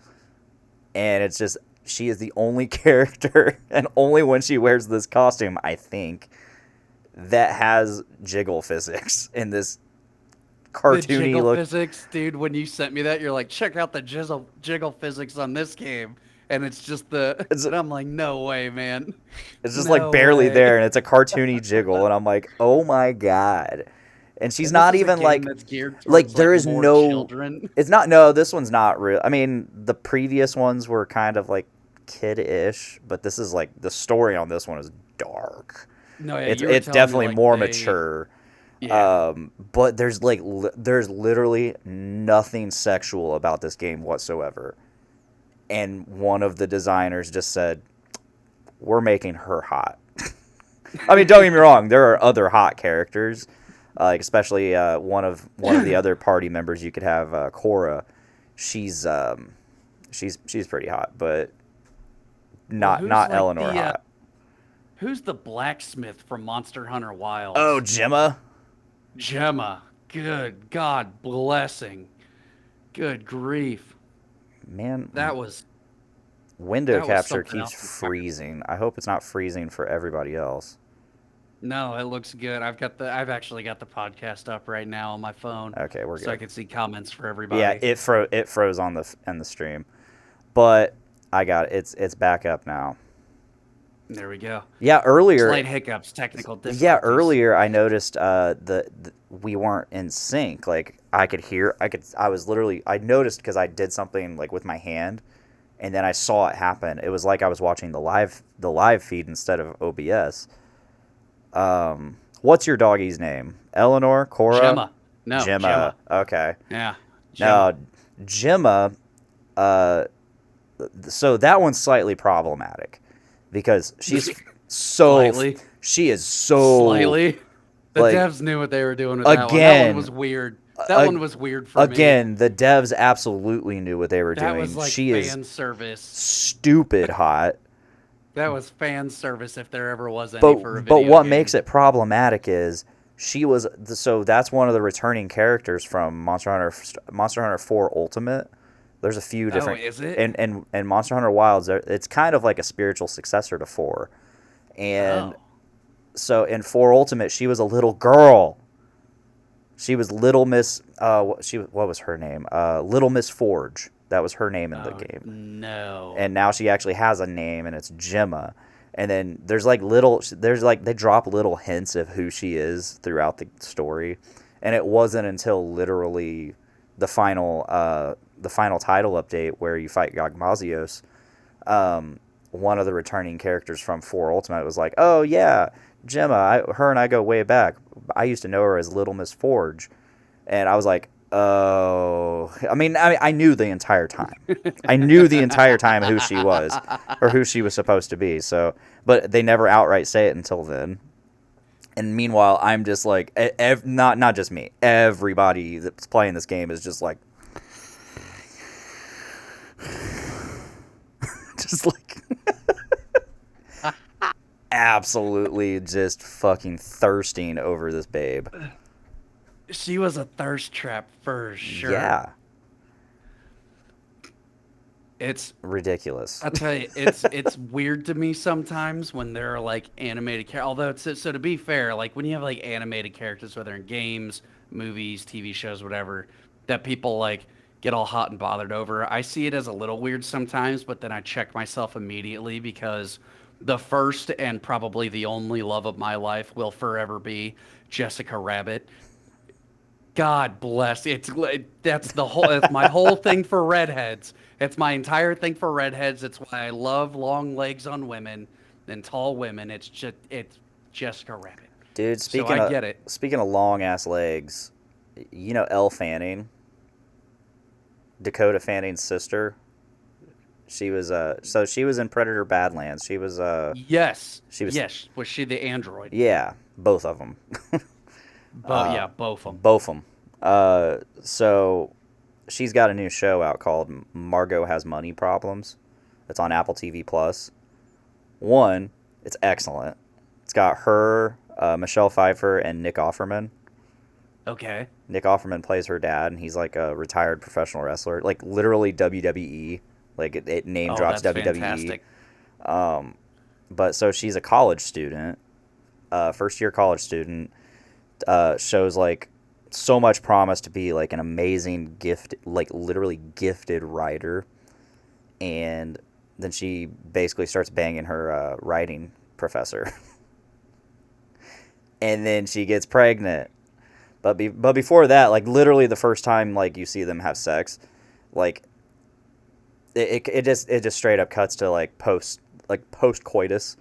and it's just she is the only character, and only when she wears this costume, I think, that has jiggle physics in this The cartoony jiggle look. physics, dude. When you sent me that, you're like, check out the jiggle physics on this game, and it's just the. It's And I'm like, no way, man. it's just like No barely there, way. and it's a cartoony jiggle, and I'm like, oh my god. And she's And this not is a even game like that's geared like towards there like is more no. children. It's not no. This one's not real. I mean, the previous ones were kind of like kid-ish, but this is like the story on this one is dark. No, yeah, It's you were it's telling me definitely like more they. mature. Yeah. But there's like there's literally nothing sexual about this game whatsoever. And one of the designers just said, "We're making her hot." I mean, don't get me wrong. There are other hot characters, like especially one of the other party members. You could have Cora. She's she's pretty hot, but Well, not Eleanor hot. who's the blacksmith from Monster Hunter Oh, Wilds? Gemma. Gemma. Good God blessing. Good grief. Man, That was window that was capture something keeps else entirely. freezing. I hope it's not freezing for everybody else. No, it looks good. I've actually got the podcast up right now on my phone, Okay, we're so I good. can see comments for Yeah, everybody. it froze on the stream, but I got it. It's back up now. There we go. Yeah, earlier. Slight hiccups, technical Yeah, difficulties. earlier I noticed the we weren't in sync. Like I was literally I noticed because I did something like with my hand, and then I saw it happen. It was like I was watching the live feed instead of OBS. What's your doggy's name? Eleanor, Cora, Gemma. No, Gemma. Gemma. Okay. Yeah, Gemma. Now, Gemma, uh, so that one's slightly problematic because so Slightly. she is so Slightly. The like devs knew what they were doing with that one. That one again was weird. That a- one was weird for me. again the devs absolutely knew what they were That was doing. like She is fan service. stupid hot. That was fan service if there ever was any for a But video what game. makes it problematic is she was so that's one of the returning characters from Monster Hunter 4 Ultimate. There's a few Oh, different is it? and Monster Hunter Wilds. It's kind of like a spiritual successor to 4. And Oh. so in 4 Ultimate, she was a little girl. She was Little Miss. What was her name? Little Miss Forge. That was her name in the Oh, game. no. And now she actually has a name, and it's Gemma. And then they drop little hints of who she is throughout the story, and it wasn't until literally the final title update where you fight Gogmazios, one of the returning characters from 4 Ultimate was like, oh yeah, Gemma, her and I go way back. I used to know her as Little Miss Forge, and I was like, oh, I knew the entire time. I knew the entire time who she was, or who she was supposed to be. So, but they never outright say it until then. And meanwhile, I'm just like, not just me. Everybody that's playing this game is just like, just like, absolutely just fucking thirsting over this babe. She was a thirst trap for sure. Yeah. It's Ridiculous. I'll tell you, it's weird to me sometimes when there are like animated characters. Although so to be fair, like when you have like animated characters, whether in games, movies, TV shows, whatever, that people like get all hot and bothered over. I see it as a little weird sometimes, but then I check myself immediately because the first and probably the only love of my life will forever be Jessica Rabbit. God bless. That's the whole. That's my whole thing for redheads. It's my entire thing for redheads. It's why I love long legs on women and tall women. It's Jessica Rabbit. Dude, So I get it. speaking of long ass legs, you know Elle Fanning, Dakota Fanning's sister. She was so she was in Predator Badlands. She was Yes. she was Yes. Was she the android? yeah. both of them. Yeah, both of them. Both of them. So she's got a new show out called Margot Has Money Problems. It's on Apple TV Plus. One, it's excellent. It's got her, Michelle Pfeiffer, and Nick Offerman. Okay. Nick Offerman plays her dad, and he's like a retired professional wrestler, like literally WWE. Like it name Oh, drops that's WWE. fantastic. But so she's a college student, first year college student. Shows like so much promise to be like an amazing gift, like literally gifted writer, and then she basically starts banging her writing professor, and then she gets pregnant. But before that, like literally the first time like you see them have sex, like it just straight up cuts to like post coitus,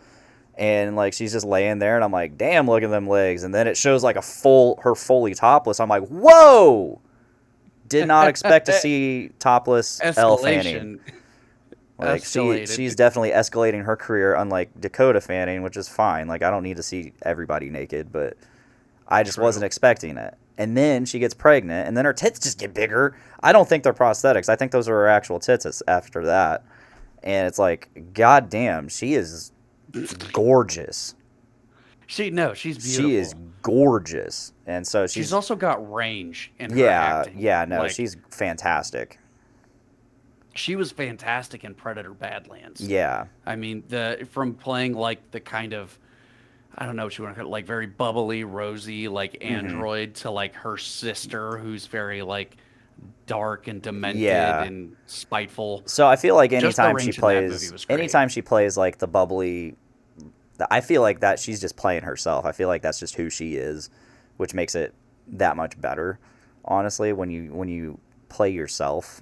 and like she's just laying there, and I'm like, damn, look at them legs, and then it shows like her fully topless. I'm like, whoa, did not expect to see topless Elle Fanning. Escalation. Like she's Escalated. definitely escalating her career, unlike Dakota Fanning, which is fine. Like I don't need to see everybody naked, but I just wasn't True. expecting it. And then she gets pregnant, and then her tits just get bigger. I don't think they're prosthetics. I think those are her actual tits after that. And it's like, god damn, she is gorgeous. She's She is beautiful. gorgeous. And so She's she's, also got range in her yeah, acting. yeah, no, Like she's fantastic. she was fantastic in Predator Badlands. Yeah. I mean, the from playing like the kind of I don't know what you want to call it, like very bubbly, rosy, like Hmm. android to like her sister who's very like dark and demented Yeah. and spiteful. So I feel like Just the range in that movie was great. anytime she plays like the bubbly, I feel like that she's just playing herself. I feel like that's just who she is, which makes it that much better. Honestly, when you play yourself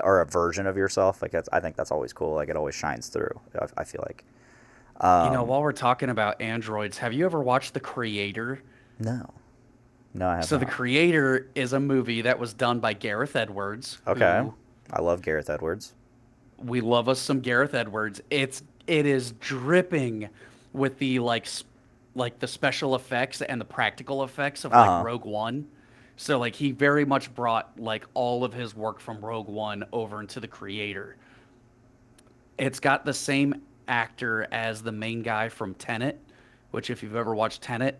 or a version of yourself, like I think that's always cool. Like it always shines through. I feel like. You know, Um, while we're talking about androids, have you ever watched The Creator? no, no, I have So The not. Creator is a movie that was done by Gareth Edwards, Okay, who I love Gareth Edwards. we love us some Gareth Edwards. It is dripping with the like the special effects and the practical effects of Uh like huh. Rogue One. So like he very much brought like all of his work from Rogue One over into The Creator. It's got the same actor as the main guy from Tenet, which if you've ever watched Tenet,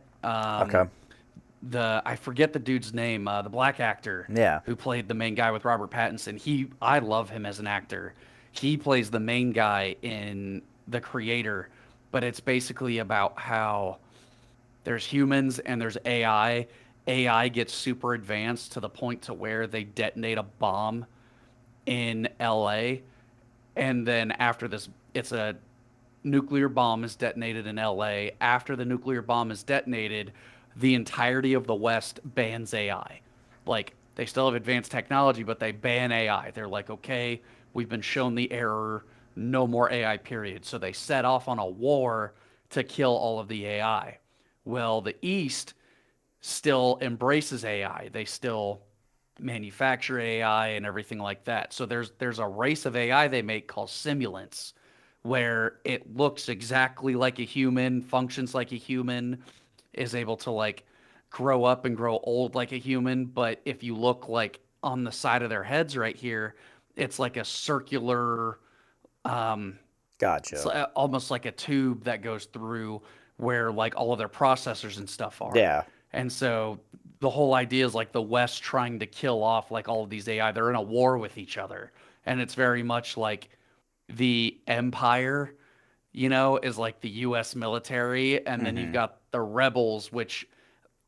Okay. the I forget the dude's name, the black actor Yeah. who played the main guy with Robert Pattinson. I love him as an actor. He plays the main guy in The Creator, but it's basically about how there's humans and there's AI. AI gets super advanced to the point to where they detonate a bomb in LA, and then after this, it's a nuclear bomb is detonated in LA. After the nuclear bomb is detonated, the entirety of the West bans AI. Like they still have advanced technology, but they ban AI. They're like, okay, we've been shown the error, no more AI, period. So they set off on a war to kill all of the AI. Well, the East still embraces AI. They still manufacture AI and everything like that. So there's a race of AI they make called simulants where it looks exactly like a human, functions like a human, is able to like grow up and grow old like a human, but if you look like on the side of their heads right here, it's like a circular it's Gotcha. almost like a tube that goes through where like all of their processors and stuff are. Yeah. And so the whole idea is like the West trying to kill off like all of these AI. They're in a war with each other. And it's very much like the Empire, is like the US military. And then you've Mm-hmm. got the rebels, which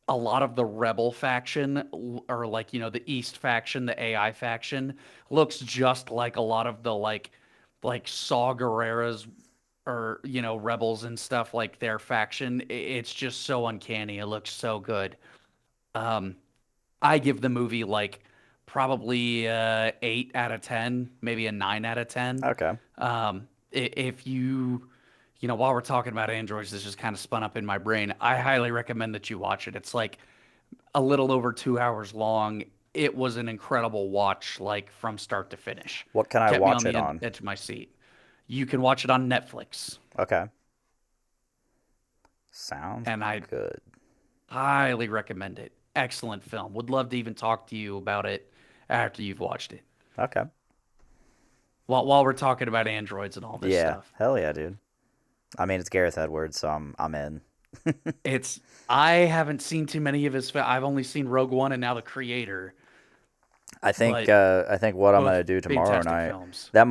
a lot of the rebel faction or like, the East faction, the AI faction, looks just like a lot of the like Saw Gerrera's or rebels and stuff like their faction. It's just so uncanny. It looks so good. Um, I give the movie like probably 8 out of 10, maybe a 9 out of 10. Okay. If while we're talking about androids, this just kind of spun up in my brain. I highly recommend that you watch it. It's like a little over 2 hours long. It was an incredible watch, like from start to finish. What can I Kept me on watch it the on? edge of my seat. You can watch it on Netflix. Okay. Sounds and I good. highly recommend it. Excellent film. Would love to even talk to you about it after you've watched it. Okay. While we're talking about androids and all this Yeah. stuff. Hell yeah, dude. I mean, it's Gareth Edwards, so I'm in. It's I haven't seen too many of his I've only seen Rogue One and now The Creator, but I think what I'm both gonna do tomorrow fantastic night. films. That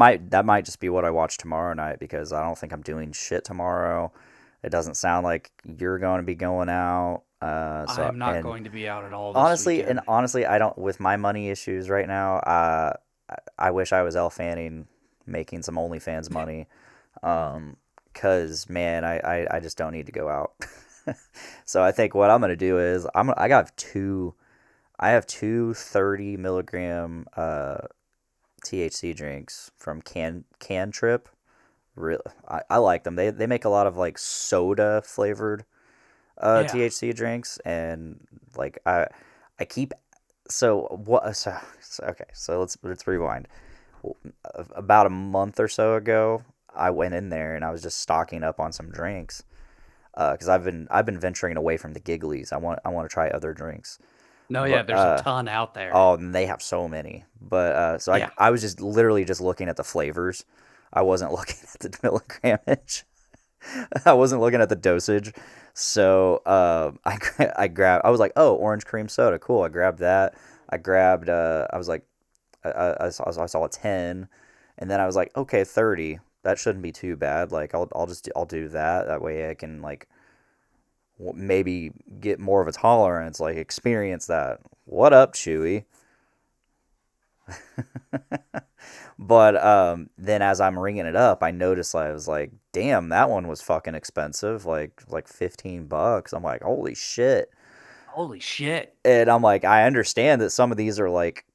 might just be what I watch tomorrow night because I don't think I'm doing shit tomorrow. It doesn't sound like you're going to be going out. I So am not and going to be out at all this honestly, weekend. I don't with my money issues right now. I wish I was Elle Fanning making some OnlyFans money. 'Cause man, I just don't need to go out. So I think what I'm gonna do is I have two 30 milligram THC drinks from Can Trip. Really, I like them. They make a lot of like soda flavored Yeah. THC drinks, and like I keep so what so okay, so let's rewind. About a month or so ago, I went in there and I was just stocking up on some drinks because I've been venturing away from the Gigglies. I want to try other drinks, No, yeah, but there's a ton out there. oh, and they have so many. But so Yeah. I was just literally just looking at the flavors. I wasn't looking at the milligrammage. I wasn't looking at the dosage. So I grabbed. I was like, oh, orange cream soda, cool. I grabbed that. I grabbed. I was like, I saw a 10, and then I was like, okay, 30. That shouldn't be too bad. Like I'll do that. That way I can like maybe get more of a tolerance, like experience that. What up, Chewy? But then as I'm ringing it up, I noticed I was like, damn, that one was fucking expensive, like $15. I'm like, holy shit. Holy shit. And I'm like, I understand that some of these are like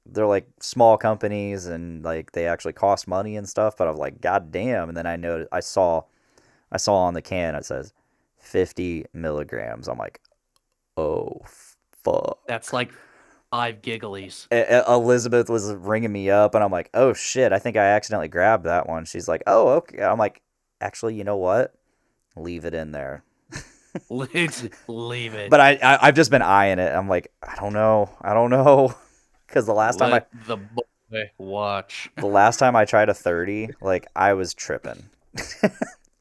they're like small companies and like they actually cost money and stuff, but I was like, god damn. And then I saw on the can it says 50 milligrams. I'm like, oh fuck. That's like 5 gigglies. Elizabeth was ringing me up, and I'm like, oh shit, I think I accidentally grabbed that one. She's like, oh okay. I'm like, actually, you know what? Leave it in there. Leave it. But I've just been eyeing it. I'm like, I don't know, because Let the boy watch. the last time I tried a 30, like I was tripping.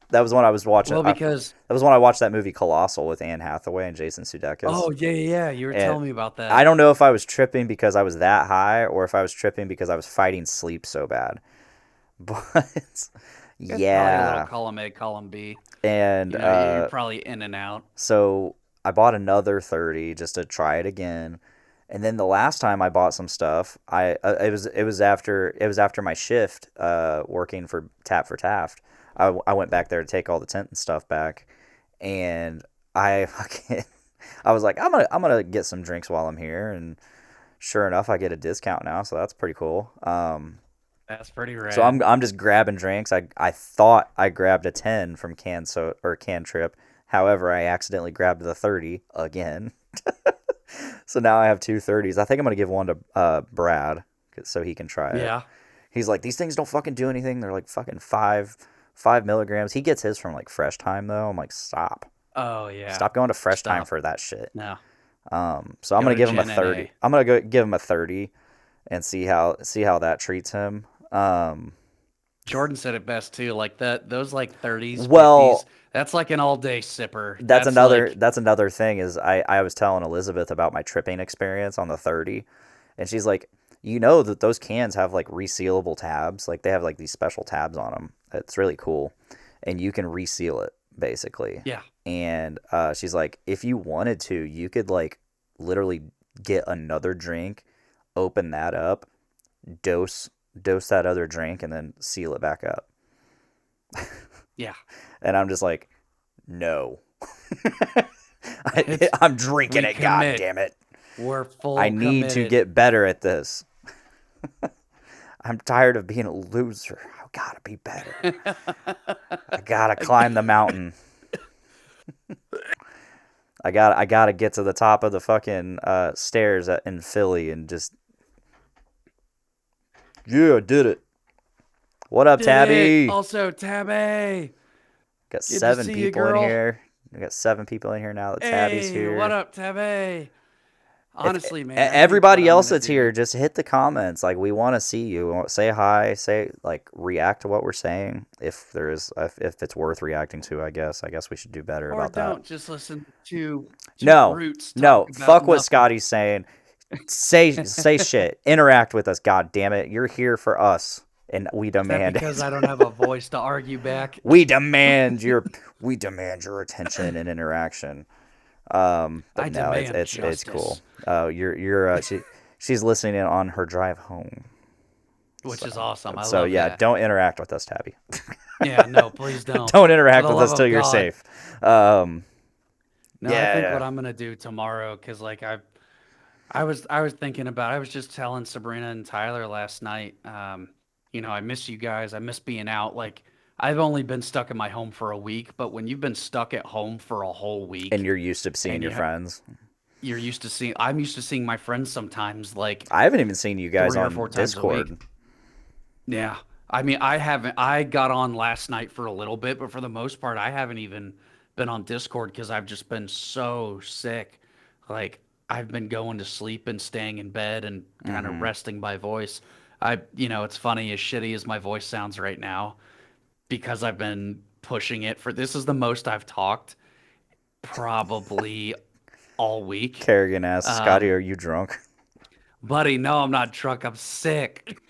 That was when I was watching. Well, because That was when I watched that movie Colossal with Anne Hathaway and Jason Sudeikis. oh yeah, yeah, yeah, you were And telling me about I that. don't know if I was tripping because I was that high or if I was tripping because I was fighting sleep so bad. But It's probably a little yeah, column A, column B. and You're probably in and out. so I bought another 30 just to try it again. And then the last time I bought some stuff, it was after my shift working for Taft. I went back there to take all the tent and stuff back, and I fucking I was like, I'm gonna get some drinks while I'm here, and sure enough, I get a discount now, so that's pretty cool. That's pretty So rad. I'm just grabbing drinks. I thought I grabbed a 10 from Can Trip. However, I accidentally grabbed the 30 again. So now I have two 30s. I think I'm gonna give one to Brad so he can try it. Yeah. He's like, these things don't fucking do anything. They're like fucking 5 milligrams. He gets his from like Fresh Time though. I'm like, Oh yeah. stop going to Fresh Time Stop. for that shit. No. So I'm Go gonna to give him a Gen 30. NA. I'm gonna go give him a 30 and see how that treats him. Jordan said it best too. Like that, those like 30s, 50s. Well, That's like an all day sipper. that's That's another like, that's another thing is I was telling Elizabeth about my tripping experience on the 30, and she's like, you know that those cans have like resealable tabs, like they have like these special tabs on them. It's really cool, and you can reseal it basically. yeah, And she's like, if you wanted to, you could like literally get another drink, open that up, dose that other drink, and then seal it back up. yeah. And I'm just like, no. It's I'm drinking we it, god commit. damn it. We're I full need to committed. get better at this. I'm tired of being a loser. I gotta be better. I gotta climb the mountain. I gotta get to the top of the fucking stairs in Philly and just yeah, did it. What up, Did it. Tabby? Also, Tabby. Got Good to seven see you, people in girl. here. We got 7 people in here now. That Tabby's Hey, what here. up, Tabby? If Honestly, man, I think what everybody I'm else gonna that's here, do. just hit the comments. Like we want to see you. Say hi. Say like react to what we're saying. If it's worth reacting to, I guess. I guess we should do better Or about that. don't just listen to two No, brutes talk no. about Fuck what nothing. Scotty's saying. Say shit. Interact with us. God damn it. You're here for us, and we Is that demand because it. I don't have a voice to argue back? we demand your we demand your attention and interaction. But I no, demand it's cool. justice, She's listening in on her drive home. which So is awesome. I so love yeah, that. don't interact with us, Tabby. Yeah, no, please don't. Don't For interact the with love us till of you're God. safe. Um, No, I yeah, think what yeah. I'm gonna do tomorrow, cause like I was thinking about. I was just telling Sabrina and Tyler last night. I miss you guys. I miss being out. Like I've only been stuck in my home for a week, but when you've been stuck at home for a whole And week you're used to seeing and your friends. you're used to seeing, I'm used to seeing my friends sometimes like I haven't even seen you guys 3 or 4 times a week. on Discord. Yeah. I mean, I haven't. I got on last night for a little bit, but for the most part, I haven't even been on Discord because I've just been so sick. Like, I've been going to sleep and staying in bed and kind of Mm-hmm. resting my voice. It's funny, as shitty as my voice sounds right now, because I've been pushing it for this is the most I've talked probably all week. Kerrigan asks, Scotty, Um, are you drunk? Buddy, no, I'm not drunk. I'm sick.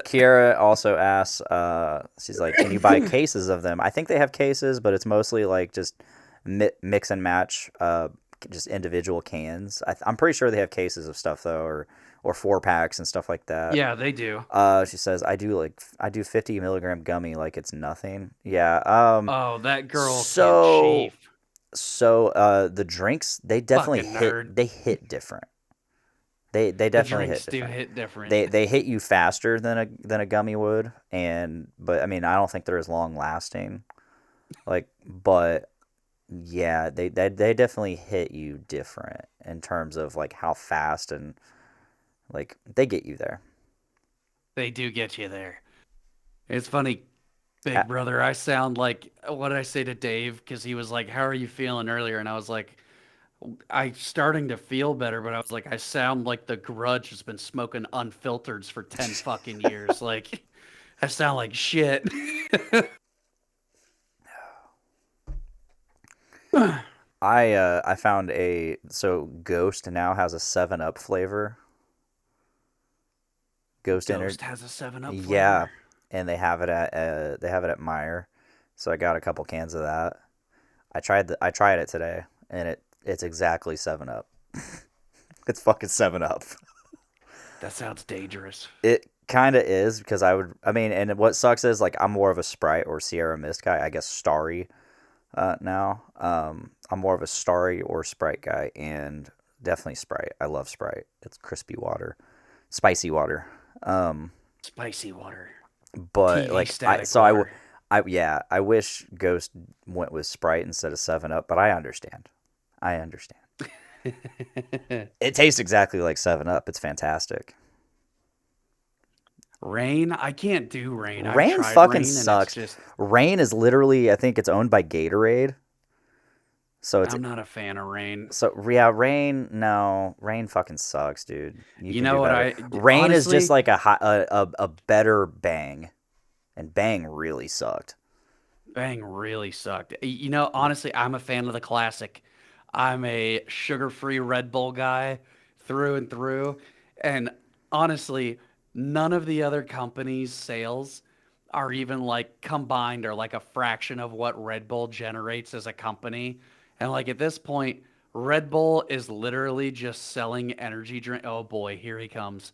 Kiara also asks, she's like, can you buy cases of them? I think they have cases, but it's mostly like just mix and match, just individual cans. I'm pretty sure they have cases of stuff though, or 4 packs and stuff like that. Yeah, they do. She says, I do 50 milligram gummy like it's nothing. Yeah. Oh, that girl can't So chief. the drinks they definitely Fucking nerd. hit different. They The definitely hit drinks do different. hit different. They hit you faster than a gummy would, but I mean I don't think they're as long lasting. But yeah, they definitely hit you different in terms of like how fast and like they get you there. They do get you there. It's funny, Uh, big brother. I sound like what did I say to Dave? Because he was like, "How are you feeling earlier?" And I was like, "I'm starting to feel better," but I was like, "I sound like the Grudge has been smoking unfiltered for 10 fucking years. Like, I sound like shit." I found Ghost now has a 7 Up flavor. Ghost Energy. Ghost has a 7 Up Yeah, flavor. and they have it at Meyer, so I got a couple cans of that. I tried it today, and it's exactly 7 Up. It's fucking 7 Up. That sounds dangerous. It kind of is because I mean, and what sucks is like I'm more of a Sprite or Sierra Mist guy. I guess Starry now. I'm more of a Starry or Sprite guy, and definitely Sprite. I love Sprite. It's crispy water, spicy water. Um, Spicy water. but pH like static water. I wish Ghost went with Sprite instead of 7 Up, but I understand. I understand. It tastes exactly like 7 Up. It's fantastic. Rain, I can't do rain. I've Rain tried fucking rain and it's sucks. just Rain is literally, I think it's owned by Gatorade. So it's I'm not a fan of rain. so yeah, Rain. No, Rain fucking sucks, dude. You You can do know what better. I Rain is just honestly, like a better Bang, and Bang really sucked. Bang really sucked. Honestly, I'm a fan of the classic. I'm a sugar-free Red Bull guy through and through. And honestly, none of the other companies' sales are even like combined or like a fraction of what Red Bull generates as a company. And like at this point, Red Bull is literally just selling energy drink. Oh boy, here he comes.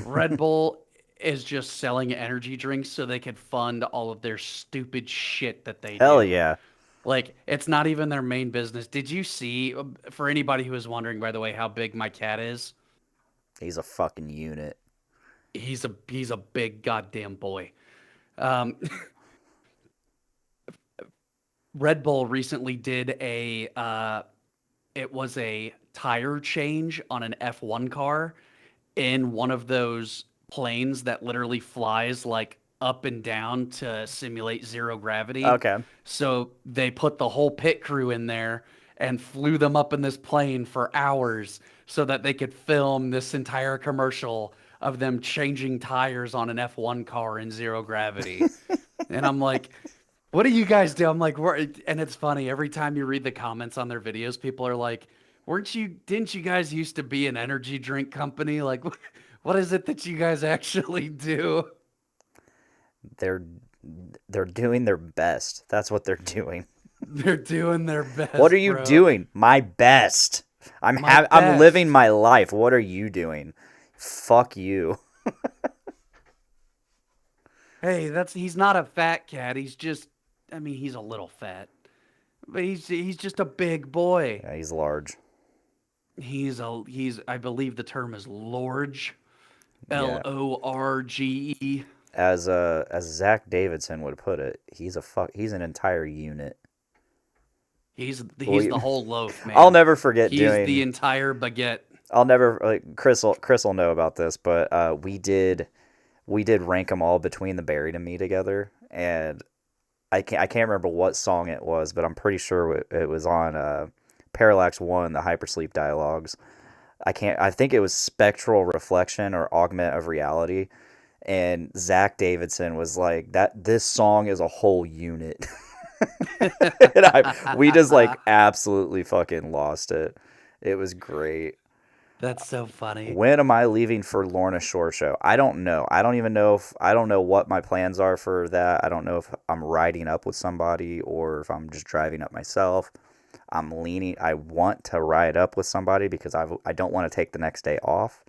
Red Bull is just selling energy drinks so they could fund all of their stupid shit that they Hell do. yeah, Like, it's not even their main business. Did you see, for anybody who is wondering, by the way, how big my cat is? he's a fucking unit. He's a big goddamn boy. Um, Red Bull recently did it was a tire change on an F1 car in one of those planes that literally flies like up and down to simulate zero gravity. Okay. So they put the whole pit crew in there and flew them up in this plane for hours so that they could film this entire commercial of them changing tires on an F1 car in zero gravity. And I'm like, what do you guys do? I'm like, and it's funny. Every time you read the comments on their videos, people are like, didn't you guys used to be an energy drink company? Like, what is it that you guys actually do? They're they're doing their best. That's what they're doing. They're doing their What are best, you bro. doing? My best. My I'm living best. my life. What are you doing? Fuck you. Hey, he's not a fat cat. He's just, I mean, he's a little fat, but he's just a big boy. Yeah, he's large. He's I believe the term is Lorge, Yeah. Lorge. As Zach Davidson would put it, he's an entire unit. Well, He's the whole loaf, I'll man. never forget He's the doing entire baguette. I'll never like Chris will know about this, but we did rank them all between the buried and me together, and I can't remember what song it was, but I'm pretty sure it was on Parallax One, the Hypersleep Dialogues. I think it was Spectral Reflection or Augment of Reality, and Zach Davidson was like that. This song is a whole unit, and we just like absolutely fucking lost it. It was great. That's so funny. When am I leaving for Lorna Shore Show? I don't know. I don't even know if I don't know what my plans are for that. I don't know if I'm riding up with somebody or if I'm just driving up myself. I want to ride up with somebody because I don't want to take the next day off,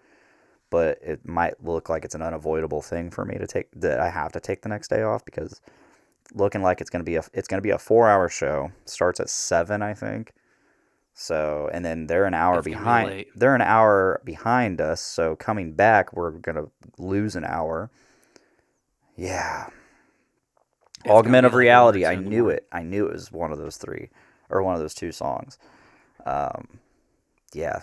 but it might look like it's an unavoidable thing for me to take that I have to take the next day off because looking like it's going to be a 4-hour show. Starts at 7, I think. So, and then they're an hour It's gonna be behind. late. They're an hour behind us. So coming back, we're gonna lose an hour. Yeah. It's gonna Augment be of like 1 or Reality. I 2 in the knew morning. it. I knew it was one of those three, or one of those two songs. Um, yeah.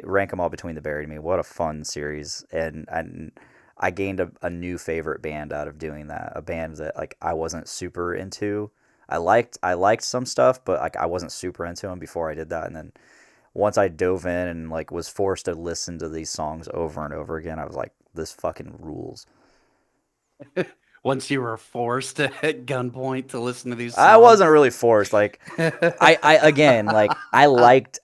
Rank them all between the buried and me. What a fun series, and I gained a new favorite band out of doing that. A band that like I wasn't super into. I liked some stuff, but like I wasn't super into them before I did that, and then once I dove in and like was forced to listen to these songs over and over again, I was like, this fucking rules. Once you were forced at gunpoint to listen to these I wasn't songs. really forced. Like I again like I liked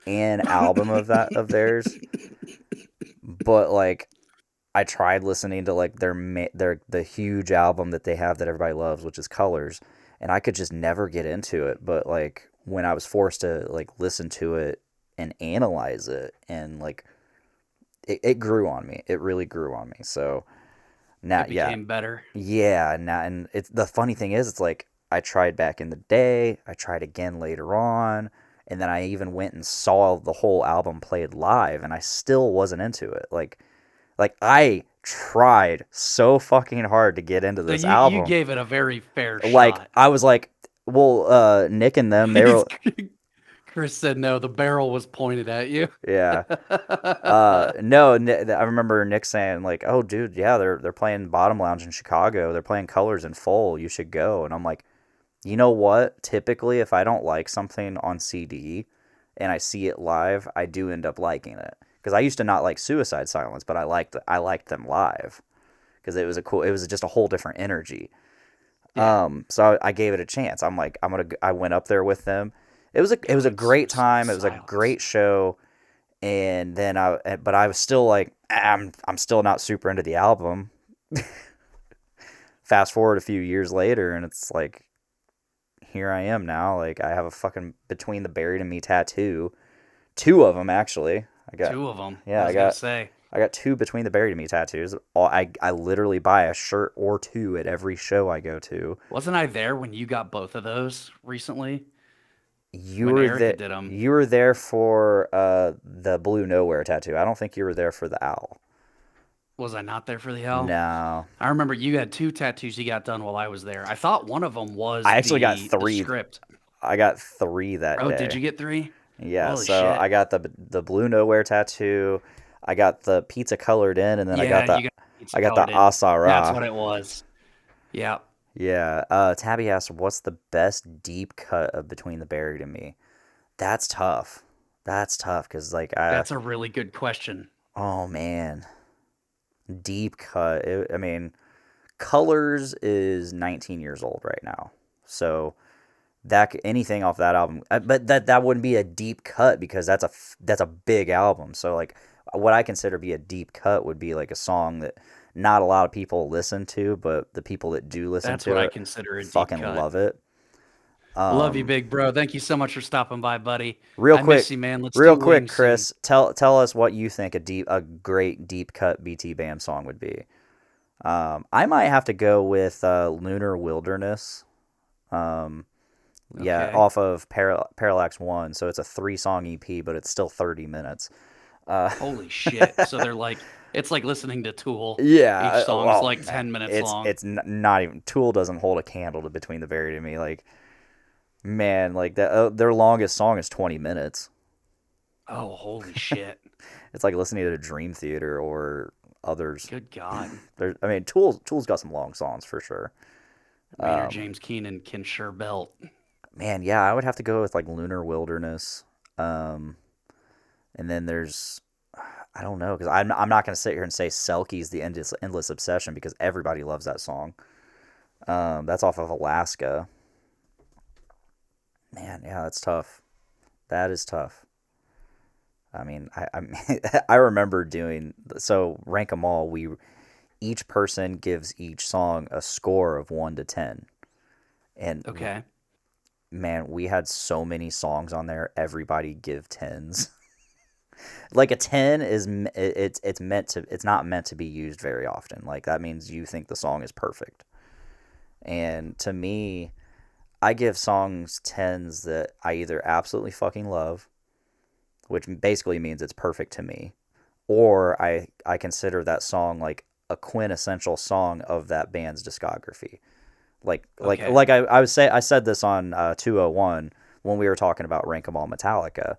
an album of theirs, but like I tried listening to like their the huge album that they have that everybody loves, which is Colors, and I could just never get into it. But like when I was forced to like listen to it and analyze it, and like it grew on me. It really grew on me. So now, It yeah, became better. yeah, now, and it's the funny thing is, it's like I tried back in the day, I tried again later on, and then I even went and saw the whole album played live, and I still wasn't into it. Like I tried so fucking hard to get into So this you album. gave it a very fair Like shot. I was like, well, Nick and them, they He's- were, Chris said no, the barrel was pointed at you. yeah. No, I remember Nick saying like, "Oh, dude, yeah, they're playing Bottom Lounge in Chicago. They're playing Colors in full. You should go." And I'm like, you know what? Typically, if I don't like something on CD and I see it live, I do end up liking it. Because I used to not like Suicide Silence, but I liked them live because it was just a whole different energy. Yeah. So I gave it a chance. I'm like, I went up there with them. It was a Good great suicide time. It was a silence. great show. And then but I was still like, I'm still not super into the album. Fast forward a few years later, and it's like, here I am now. Like I have a fucking Between the Buried and Me tattoo, two of them actually. I got Two of them. I yeah, I was gonna got say. I got two Between the Buried and Me tattoos. I literally buy a shirt or two at every show I go to. Wasn't I there when you got both of those recently? You When were Erica there. did them. You were there for the Blue Nowhere tattoo. I don't think you were there for the owl. Was I not there for the L? No, I remember you had two tattoos you got done while I was there. I thought one of them was I actually got the three. script. I got three that Oh, did you day. get three? Yeah, Holy so I shit. got the Blue Nowhere tattoo. I got the pizza colored in, and then I Yeah, got the you got. It's I got the started. That's Asara. what it was. Yeah. Yeah. Tabby asked, "What's the best deep cut of Between the Buried and Me?" That's tough. That's tough because That's a really good question. oh man, deep cut. I mean, Colors is 19 years old right now, so anything off that album, but that wouldn't be a deep cut because that's a big album. So like, what I consider be a deep cut would be like a song that not a lot of people listen to, but the people that do listen That's what to I it consider a deep fucking cut. love it. Love you, Um, big bro. Thank you so much for stopping by, buddy. real I miss quick, you, man. Let's real do quick, wings soon. Chris, tell us what you think a great deep cut BT Bam song would be. I might have to go with Lunar Wilderness. Um, yeah, Okay. off of Parallax One, so it's a 3 song EP, but it's still 30 minutes. Uh, Holy shit. So they're like, it's like listening to Tool. Each yeah, song's well, like man, 10 minutes long. not even Tool doesn't hold a candle to Between the Buried and Me. Like, man, like that their longest song is 20 minutes. Oh, holy shit. It's like listening to Dream Theater or others. Good God. I mean, Tool's got some long songs for sure. Maynard James Keenan can sure belt. Man, yeah, I would have to go with like Lunar Wilderness. Um, and then there's I don't know because I'm not gonna sit here and say Selkie's the endless obsession because everybody loves that song. That's off of Alaska. Man, yeah, that's tough. That is tough. I mean, I remember doing so. Rank 'em all. We each person gives each song a score of 1 to 10, and Okay. man, we had so many songs on there. Everybody give tens. Like a 10 is it's not meant to be used very often. Like that means you think the song is perfect. And to me, I give songs tens that I either absolutely fucking love, which basically means it's perfect to me, or I consider that song like a quintessential song of that band's discography. Okay. I said this on 201 when we were talking about Rank 'em All Metallica.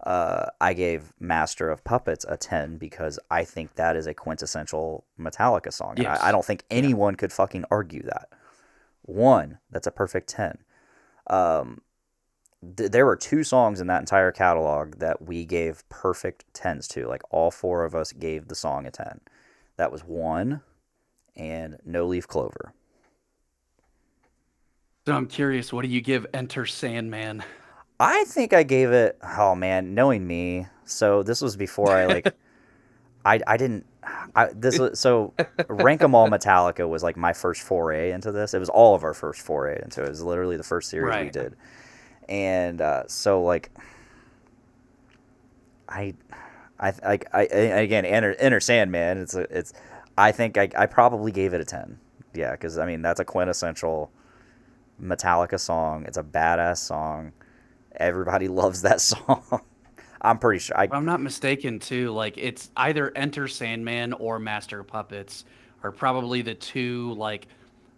I gave Master of Puppets a 10 because I think that is a quintessential Metallica song, and I Yes. don't think Yeah. anyone could fucking argue that. One, that's a perfect 10. Um, there were 2 songs in that entire catalog that we gave perfect 10s to. Like all 4 of us gave the song a 10. That was One and No Leaf Clover. So I'm curious, what do you give Enter Sandman? I think I gave it. Oh man, knowing me. So this was before I like. I didn't. I this was so. Rank 'em All Metallica was like my first foray into this. It was all of our first foray into it. It was literally the first series we Right. did, and so like I, again, Enter Sandman. It's. I think I probably gave it a 10. Yeah, because I mean that's a quintessential Metallica song. It's a badass song. Everybody loves that song. I'm pretty sure. If I'm not mistaken, too, like it's either Enter Sandman or Master of Puppets are probably the two like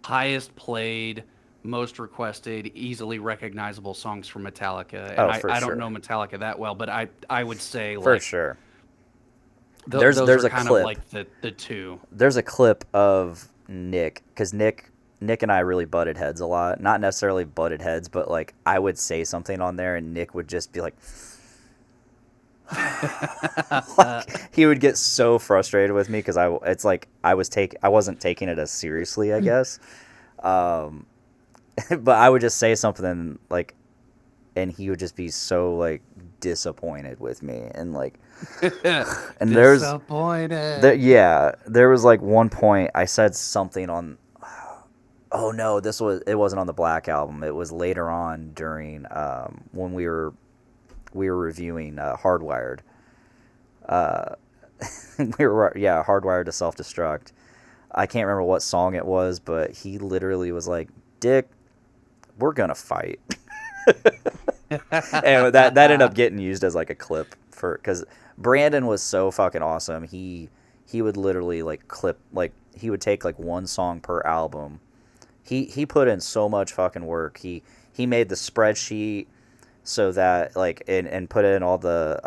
highest played, most requested, easily recognizable songs from Metallica. And Oh, I, for I don't know sure, Metallica that well, but I would say for like sure. There's those there's are a kind of clip. like the two. There's a clip of Nick because Nick and I really butted heads a lot. Not necessarily butted heads, but like I would say something on there, and Nick would just be like, like he would get so frustrated with me because it's like I wasn't taking it as seriously, I guess. Um, but I would just say something like, and he would just be so like disappointed with me, and like, and Disappointed. there was like one point I said something on. Oh no, it wasn't on the Black album. It was later on during when we were reviewing Hardwired. Uh, Hardwired to Self Destruct. I can't remember what song it was, but he literally was like, "Dick, we're gonna fight." And that ended up getting used as like a clip for because Brandon was so fucking awesome. He would literally like clip like he would take like 1 song per album. He put in so much fucking work. He made the spreadsheet so that like and put in all the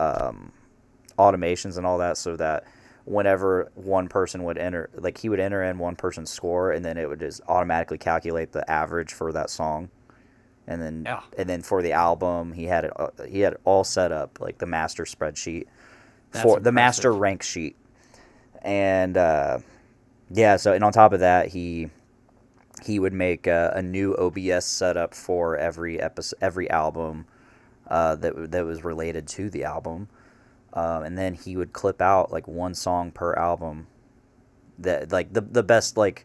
automations and all that so that whenever one person would enter, like he would enter in one person's score, and then it would just automatically calculate the average for that song. Yeah, And then for the album, he had it all set up, like the master spreadsheet that's for the master impressive. rank sheet. And yeah, so and on top of that, he would make a new OBS setup for every episode, every album that was related to the album, and then he would clip out like one song per album that like the best like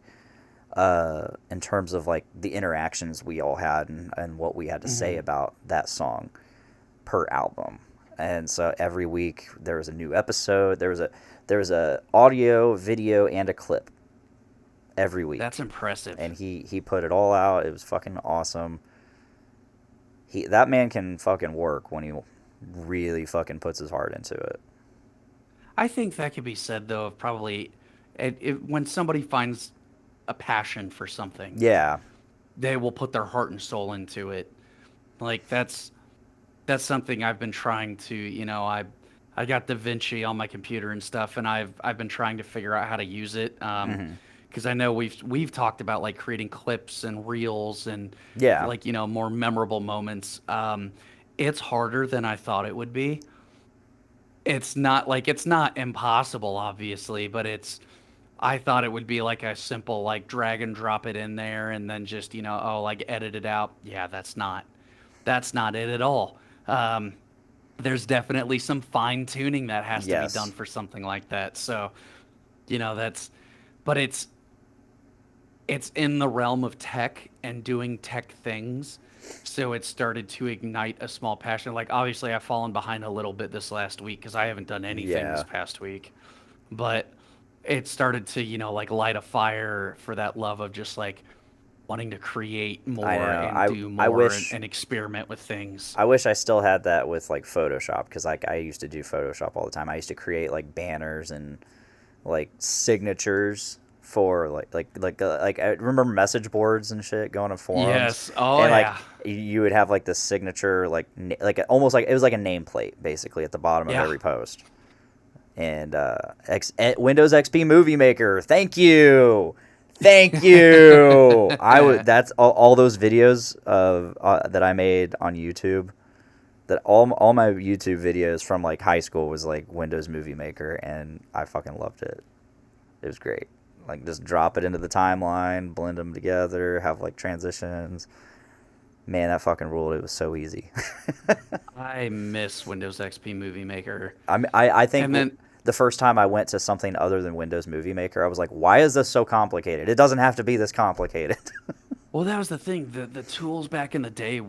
in terms of like the interactions we all had and what we had to say Hmm. about that song per album. And so every week there was a new episode. There was a audio, video, and a clip every That's week, impressive. and he put it all out. It was fucking awesome. That man can fucking work when he really fucking puts his heart into it. I think that could be said though of probably when somebody finds a passion for something, Yeah, they will put their heart and soul into it. Like that's something I've been trying to, I got Da Vinci on my computer and stuff, and I've been trying to figure out how to use it. Because I know we've talked about like creating clips and reels and yeah, like more memorable moments. It's harder than I thought it would be. It's not impossible, obviously, but I thought it would be like a simple like drag and drop it in there and then just like edit it out. Yeah, that's not it at all. Um, there's definitely some fine tuning that has to be done yes, for something like that. So, that's, but it's in the realm of tech and doing tech things. So it started to ignite a small passion. Like obviously I've fallen behind a little bit this last week because I haven't done anything this yeah. past week. But it started to, like light a fire for that love of just like wanting to create I more know. and do I more and, wish and experiment with things. I wish I still had that with like Photoshop, because like I used to do Photoshop all the time. I used to create like banners and like signatures for like I remember message boards and shit going to forums, Yes. Oh and like yeah. you would have like the signature like almost like it was like a nameplate basically at the bottom of Yeah. every post. And Windows XP Movie Maker, thank you. Thank you. I would. That's all those videos of that I made on YouTube. That all my YouTube videos from like high school was like Windows Movie Maker, and I fucking loved it. It was great. Like just drop it into the timeline, blend them together, have like transitions. Man, that fucking ruled. It was so easy. I miss Windows XP Movie Maker. I think And then, the first time I went to something other than Windows Movie Maker, I was like, why is this so complicated? It doesn't have to be this complicated. well, that was the thing. The tools back in the day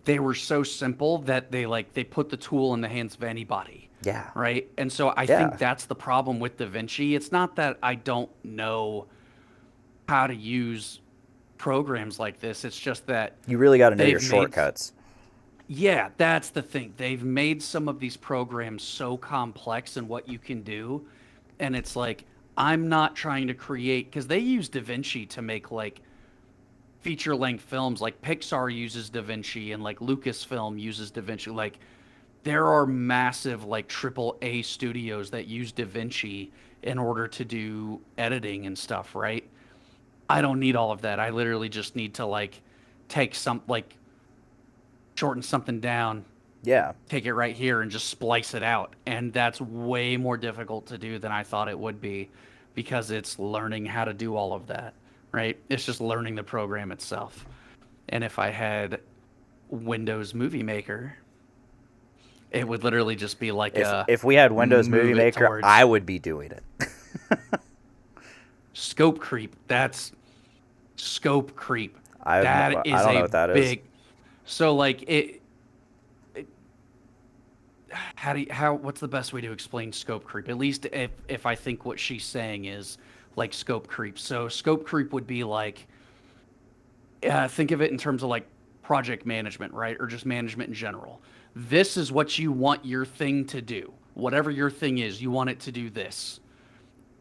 they were so simple that they put the tool in the hands of anybody, Yeah. right? And so I think Yeah. that's the problem with Da Vinci. It's not that I don't know how to use programs like this. It's just that You really got to know your they've made shortcuts. yeah, that's the thing. They've made some of these programs so complex in what you can do. And it's like, I'm not trying to create, because they use DaVinci to make like feature length films. Like Pixar uses DaVinci and like Lucasfilm uses DaVinci. Like, there are massive like triple A studios that use DaVinci in order to do editing and stuff, right? I don't need all of that. I literally just need to like take some, like, shorten something down, Yeah. take it right here and just splice it out. And that's way more difficult to do than I thought it would be because it's learning how to do all of that, right? It's just learning the program itself. And if I had Windows Movie Maker, it would literally just be like a If we had Windows Movie move it Maker, I towards would be doing it. scope creep. That's scope creep. That I is don't know a what that is. big, so like what's the best way to explain scope creep? At least if I think what she's saying is like scope creep. So scope creep would be like, think of it in terms of like project management, right? Or just management in general. This is what you want your thing to do. Whatever your thing is, you want it to do this.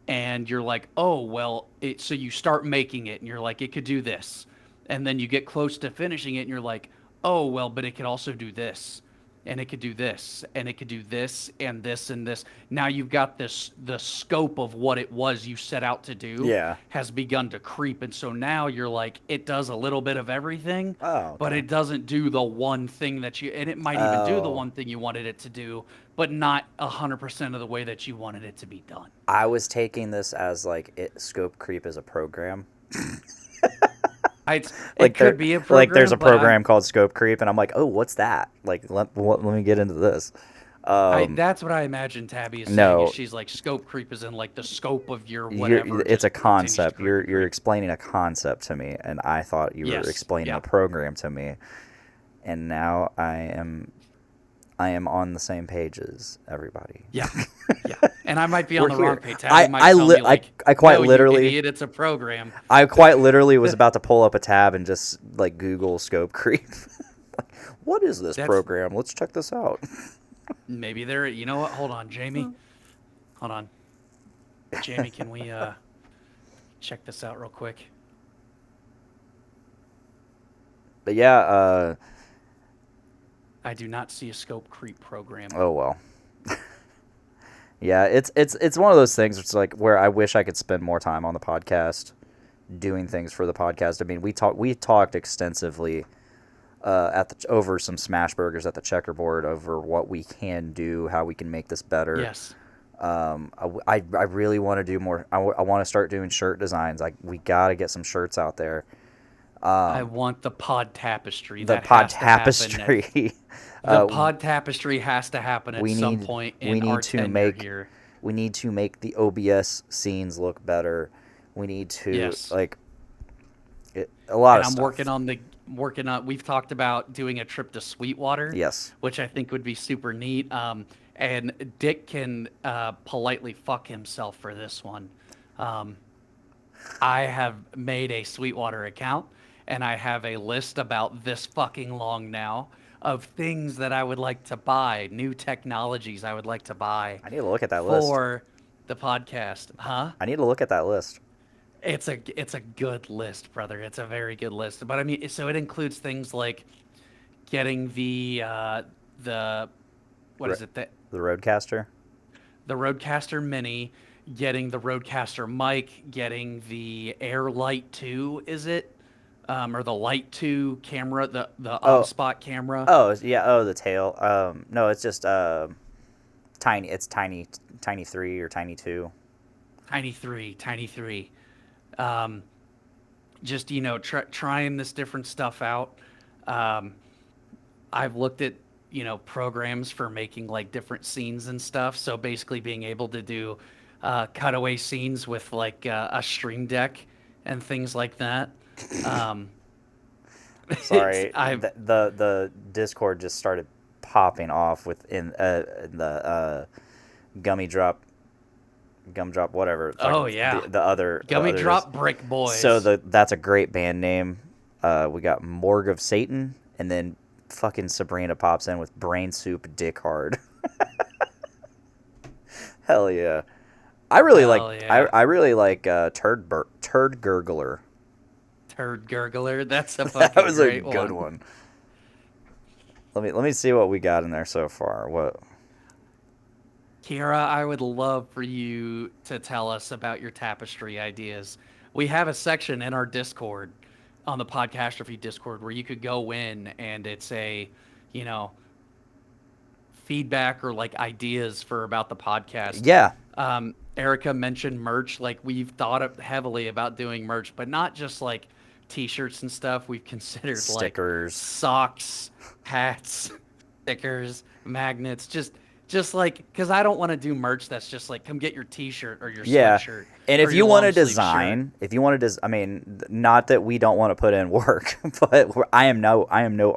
And you're like, oh, well, so you start making it and you're like, it could do this. And then you get close to finishing it and you're like, oh, well, but it could also do this. and it could do this, and it could do this, and this, and this. Now you've got this, the scope of what it was you set out to do Yeah. has begun to creep. And so now you're like, it does a little bit of everything, Oh, but okay. it doesn't do the one thing that you, and it might even do the Oh, one thing you wanted it to do, but not 100% of the way that you wanted it to be done. I was taking this as like scope creep is a program. It could be a There's program, a but I'm program called Scope Creep, and I'm like, oh, what's that? Like, let me get into this. Um, that's what I imagine Tabby is saying. Is no, she's like scope creep is in like the scope of your you're whatever it's just a continues to concept. creep and You're creep. explaining a concept to me, and I thought you were Yes. explaining a Yeah. program to me, and now I am on the same page as everybody. Yeah. Yeah. And I might be on We're the wrong here. page. Tabby might I tell li- me like, I quite "No, you literally idiot, it's a program." I quite literally was about to pull up a tab and just like Google Scope Creep. Like, what is this That's program? Let's check this out. maybe there. You know what? Hold on, Jamie. Hold on, Jamie. Can we check this out real quick? But yeah, I do not see a scope creep program. oh well. Yeah, it's one of those things. It's like where I wish I could spend more time on the podcast, doing things for the podcast. I mean, we talked extensively over some smash burgers at the checkerboard over what we can do, how we can make this better. Yes. I really want to do more. I want to start doing shirt designs. Like we got to get some shirts out there. I want the pod tapestry. The That pod has to happen. tapestry. The pod tapestry has to happen at we some need point we in our need to tenure make here. we need to make the OBS scenes look better. We need to Yes. a lot And of I'm stuff. working on. We've talked about doing a trip to Sweetwater, Yes. which I think would be super neat. And Dick can politely fuck himself for this one. Um, I have made a Sweetwater account, and I have a list about this fucking long now of things that I would like to buy, new technologies I would like to buy I need to look at that list. for the podcast. Huh? I need to look at that list. It's a good list, brother. It's a very good list. But I mean, so it includes things like getting the what Re- is it, the the Roadcaster. Rodecaster Mini, getting the Rodecaster mic, getting the Air Light 2, is it? Or the Light 2 camera, the Oh, OBSpot camera. oh yeah. Oh, the tail. No, it's just tiny. It's tiny 3 or tiny 2. Tiny 3. Um, just trying this different stuff out. Um, I've looked at programs for making like different scenes and stuff. So basically, being able to do cutaway scenes with like a stream deck and things like that. Um, it's Sorry, I the Discord just started popping off within the gumdrop whatever. It's like Oh yeah, the Gummy other Drop Brick so Boys. that's a great band name. We got Morgue of Satan, and then fucking Sabrina pops in with Brain Soup Dick Hard. Hell yeah. Hell yeah, I really like Turd Gurgler. Turd Gurgler. That's a That fucking was a great good one. one. Let me see what we got in there so far. What? Kira, I would love for you to tell us about your tapestry ideas. We have a section in our Discord, on the Podcastrophe Discord, where you could go in and it's you know, feedback or like ideas for about the podcast. Yeah. Erica mentioned merch. Like we've thought heavily about doing merch, but not just like t-shirts and stuff. We've considered like Stickers. socks, hats, stickers, magnets, just like, because I don't want to do merch that's just like, come get your t-shirt or your Yeah. sweatshirt And or if your you want to long sleeve shirt. design, if you want to I mean, not that we don't want to put in work, but I am no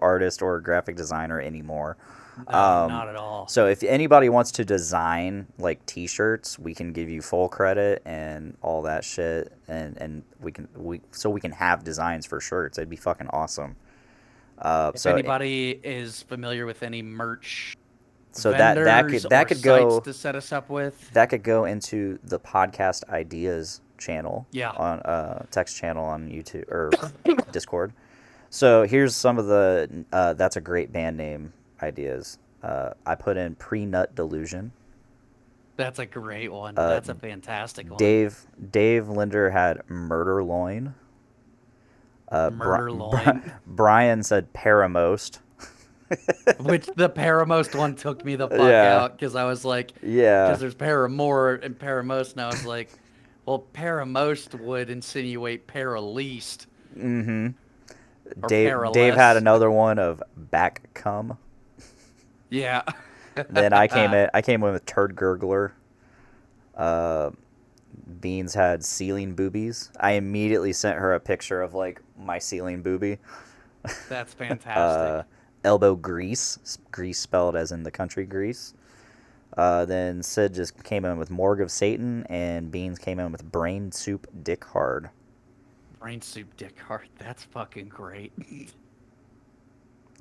artist or graphic designer anymore. No, not at all. So if anybody wants to design like t-shirts, we can give you full credit and all that shit, and we can have designs for shirts. It'd be fucking awesome. If anybody is familiar with any merch so vendors that or could sites go to set us up with, that could go into the podcast ideas channel Yeah. on text channel on YouTube or Discord. So here's some of the that's a great band name ideas. I put in pre-nut delusion. That's a great one. Uh, That's a fantastic one. Dave Linder had murder loin. Murder loin. Brian said paramost. Which the Paramost one took me the fuck Yeah, out because I was like, because yeah. there's Paramore and Paramost, and I was like, well, Paramost would insinuate Paraleast Mm-hmm. or Dave had Paraless. another one of back cum. Yeah. Then I came in with turd gurgler. Uh, Beans had ceiling boobies. I immediately sent her a picture of like my ceiling boobie. That's Uh, fantastic. Elbow grease, grease spelled as in the country Greece. Then Sid just came in with Morgue of Satan, and Beans came in with Brain Soup Dick Hard. Brain soup dick heart. That's fucking great.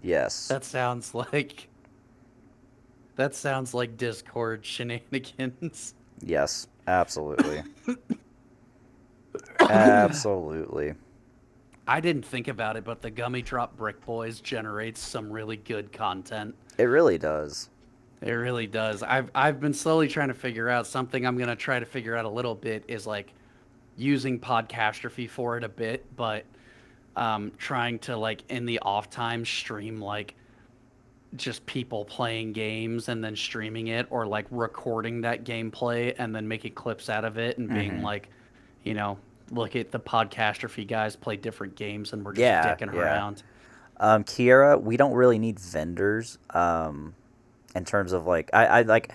Yes, That sounds like that sounds like Discord shenanigans. yes, absolutely, absolutely. I didn't think about it, but the Gummy Drop Brick Boys generates some really good content. It really does. It really does. I've been slowly trying to figure out something I'm gonna try to figure out a little bit is like using Podcastrophe for it a bit, but trying to like in the off time stream like just people playing games and then streaming it or like recording that gameplay and then making clips out of it and being Hmm. like, you know, look at the Podcastrophe guys play different games and we're just Yeah, dicking yeah. around. Kiera, we don't really need vendors. In terms of like, I like,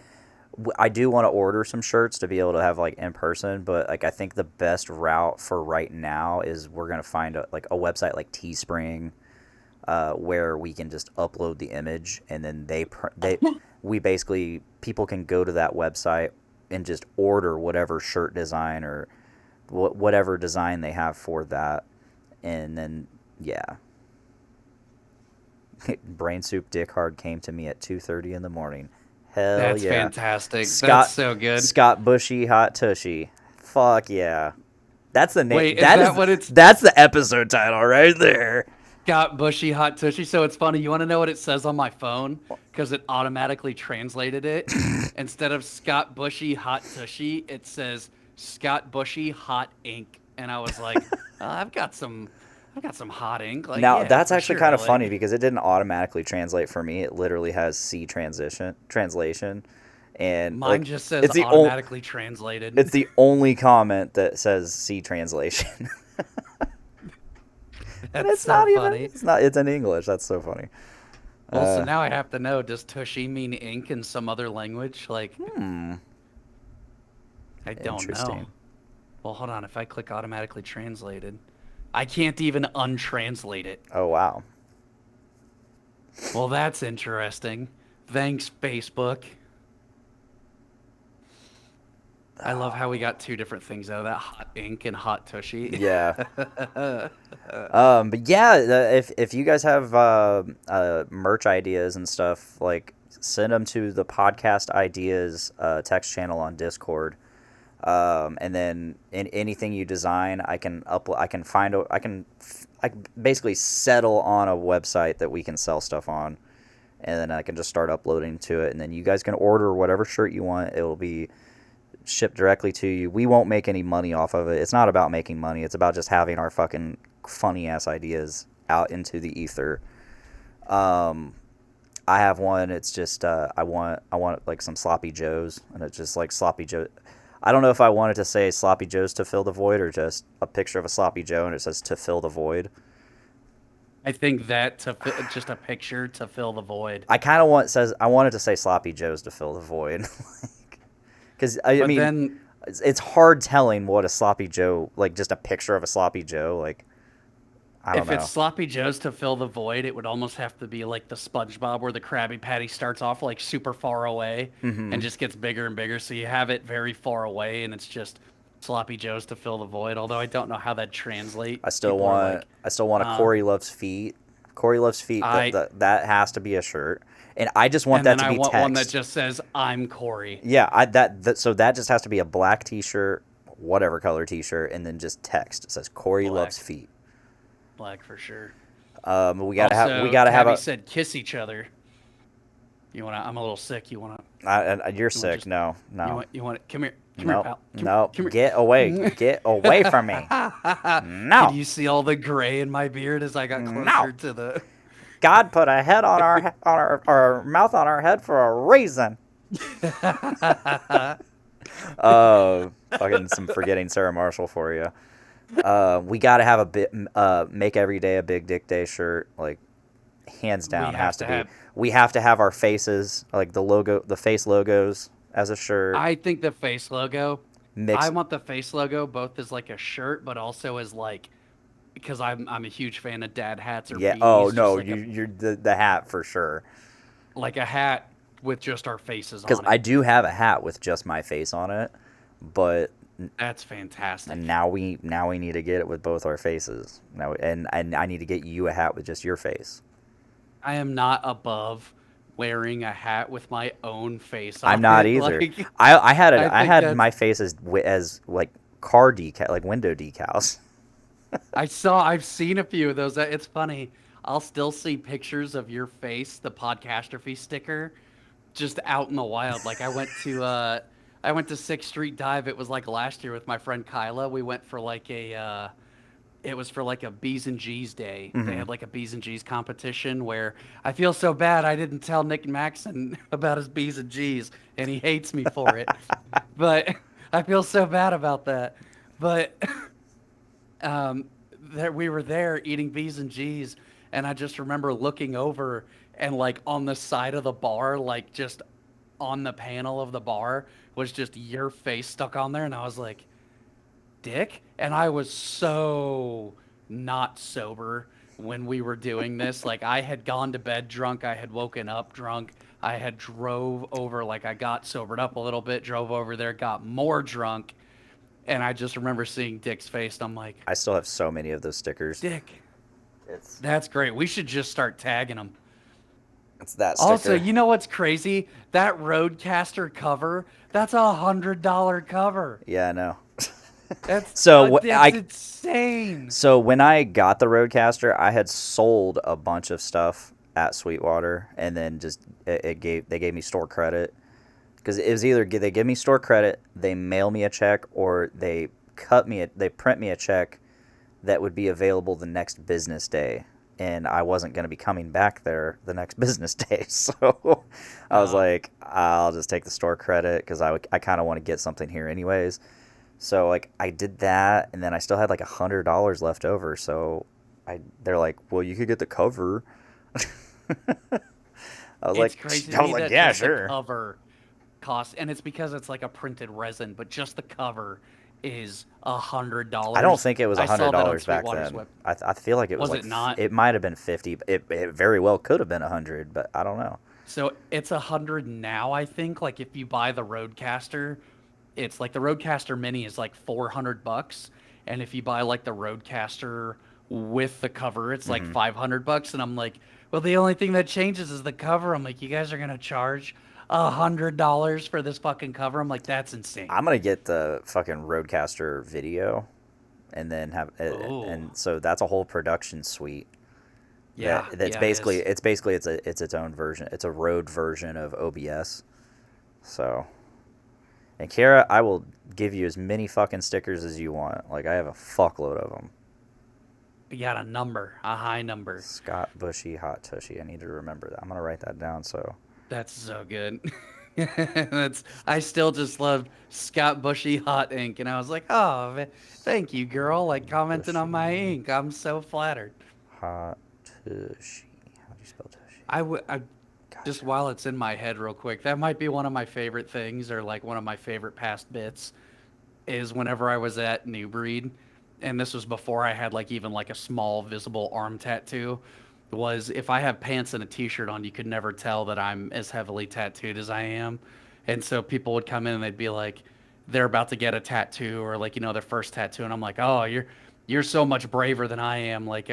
I do want to order some shirts to be able to have like in person, but like I think the best route for right now is we're gonna find like a website like Teespring, where we can just upload the image and then we basically people can go to that website and just order whatever shirt design or whatever design they have for that, and then yeah. Brain Soup Dick Hard came to me at 2:30 in the morning. Hell That's yeah. fantastic. That's Scott so good. Scott Buschy Hot Tuschy. Fuck yeah. That's the name. Wait, is that what it's That's the episode title right there. got Bushy Hot Tushy? So it's funny. You want to know what it says on my phone? Because it automatically translated it. Instead of Scott Bushy Hot Tushy, it says Scott Bushy Hot Ink. And I was like, I've got some hot ink. Like, Now yeah, that's for actually sure. kind of funny Like, because it didn't automatically translate for me. It literally has C translation, and mine like just says automatically translated. it's the only comment that says C translation. And That's so funny. it's in English. That's so funny. Well, so Uh, now I have to know, does Tushy mean ink in some other language? Like, hmm, I don't know. interesting. Well, hold on. If I click automatically translated, I can't even untranslate it. Oh wow. Well, that's interesting. Thanks, Facebook. I love how we got two different things out of that hot ink and hot tushy. Yeah. But yeah, if you guys have merch ideas and stuff, like send them to the podcast ideas text channel on Discord. And then in anything you design, I can upload. I can basically settle on a website that we can sell stuff on, and then I can just start uploading to it. And then you guys can order whatever shirt you want. It will be shipped directly to you. We won't make any money off of it. It's not about making money. It's about just having our fucking funny ass ideas out into the ether. Um, I have one. It's just I want like some sloppy joes, and it's just like sloppy joe. I don't know if I wanted to say sloppy joes to fill the void or just a picture of a sloppy joe and it says to fill the void. I think that just a picture to fill the void. I kind of I wanted to say sloppy joes to fill the void, because I But mean then it's hard telling what a sloppy joe, like just a picture of a sloppy joe, like I don't if it's know. sloppy joes to fill the void, it would almost have to be like the SpongeBob where the Krabby Patty starts off like super far away Hmm. and just gets bigger and bigger. So you have it very far away and it's just sloppy joes to fill the void. Although I don't know how that translate. People are like, I still want a uh, Corey loves feet. Corey loves feet. I That has to be a shirt, and I just want and that then to I be want one that text. just says I'm Corey. Yeah, so that just has to be a black T-shirt, whatever color T-shirt, and then just text. It says Corey loves Black. feet. Black for sure. We Also, gotta have Tabby a said kiss each other. You wanna? I'm a little sick. You're You want sick. just No, no, you want it? Come here, no, pal. no. Come Get away. here. Get away from me. Can No, you see all the gray in my beard as I got no. closer to the? God put a head on our mouth on our head for a reason. Fucking some forgetting Sarah Marshall for you. We gotta have a bit. Make every day a big dick day shirt. Like hands We down, have has to to be. have. We have to have our faces, like the face logos as a shirt. I think the face logo. I Mix. want the face logo both as like a shirt, but also as like because I'm a huge fan of dad hats or Yeah. Oh beanies, just no, you're the hat for sure. like a hat with just our faces Because on I it. do have a hat with just my face on it, but That's fantastic. now we need to get it with both our faces. Now and I need to get you a hat with just your face. I am not above wearing a hat with my own face I'm on not it. either. Like I I think had that's my face as like car decal, like window decals. I've seen a few of those. It's funny. I'll still see pictures of your face, the Podcastrophe sticker, just out in the wild. Like I went to Sixth Street Dive. It was like last year with my friend Kyla. We went for like a it was for like a B's and G's day. They Hmm. had like a B's and G's competition where I feel so bad I didn't tell Nick Maxon about his B's and G's and he hates me for it. But I feel so bad about that. But um, there we were there eating B's and G's, and I just remember looking over and like on the side of the bar, like just on the panel of the bar was just your face stuck on there, and I was like, "Dick," and I was so not sober when we were doing this. Like I had gone to bed drunk, I had woken up drunk, I had drove over, like I got sobered up a little bit, drove over there, got more drunk, and I just remember seeing Dick's face, and I'm like, I still have so many of those stickers. Dick. It's That's great. We should just start tagging them. it's that Also, sticker. you know what's crazy? That Roadcaster cover, that's $100 cover. Yeah, I know. That's So that's insane. so when I got the Roadcaster, I had sold a bunch of stuff at Sweetwater, and then just they gave me store credit because it was either they give me store credit, they mail me a check, or they print me a check that would be available the next business day. And I wasn't going to be coming back there the next business day. So I was Uh, like, I'll just take the store credit because I kind of want to get something here anyways. So like I did that, and then I still had like $100 left over. So they're like, well, you could get the cover. it's crazy to I was me like, that yeah, just the sure. cover costs, and it's because it's like a printed resin, but just the cover is I don't $100. think it was I saw that on $100 back Sweetwater's then. web. I feel like it was Was like it not? it might have been 50. It very well could have been 100, but I don't know. So it's 100 now, I think. Like if you buy the Roadcaster, it's like the Roadcaster Mini is like $400, and if you buy like the Roadcaster with the cover, it's like Hmm. $500. And I'm like, well, the only thing that changes is the cover. I'm like, you guys are gonna charge $100 for this fucking cover? I'm like, that's insane. I'm gonna get the fucking Roadcaster video, and then have Oh, and so that's a whole production suite. yeah, That's yeah, it basically is. it's its own version. It's a Rode version of OBS. So, and Kara, I will give you as many fucking stickers as you want. Like I have a fuckload of them. We got a number, a high number. Scott Buschy Hot Tushy. I need to remember that. I'm gonna write that down. So That's so good. That's I still just loved Scott Bushy Hot Ink, and I was like, oh, thank you, girl. Like commenting on my Bushy ink. I'm so flattered. Hot Tushy. How do you spell Tushy? I just Gotcha. while it's in my head real quick, that might be one of my favorite things, or like one of my favorite past bits is whenever I was at New Breed, and this was before I had like even like a small visible arm tattoo, was if I have pants and a t-shirt on, you could never tell that I'm as heavily tattooed as I am. And so people would come in and they'd be like, they're about to get a tattoo or like, their first tattoo. And I'm like, oh, you're so much braver than I am. Like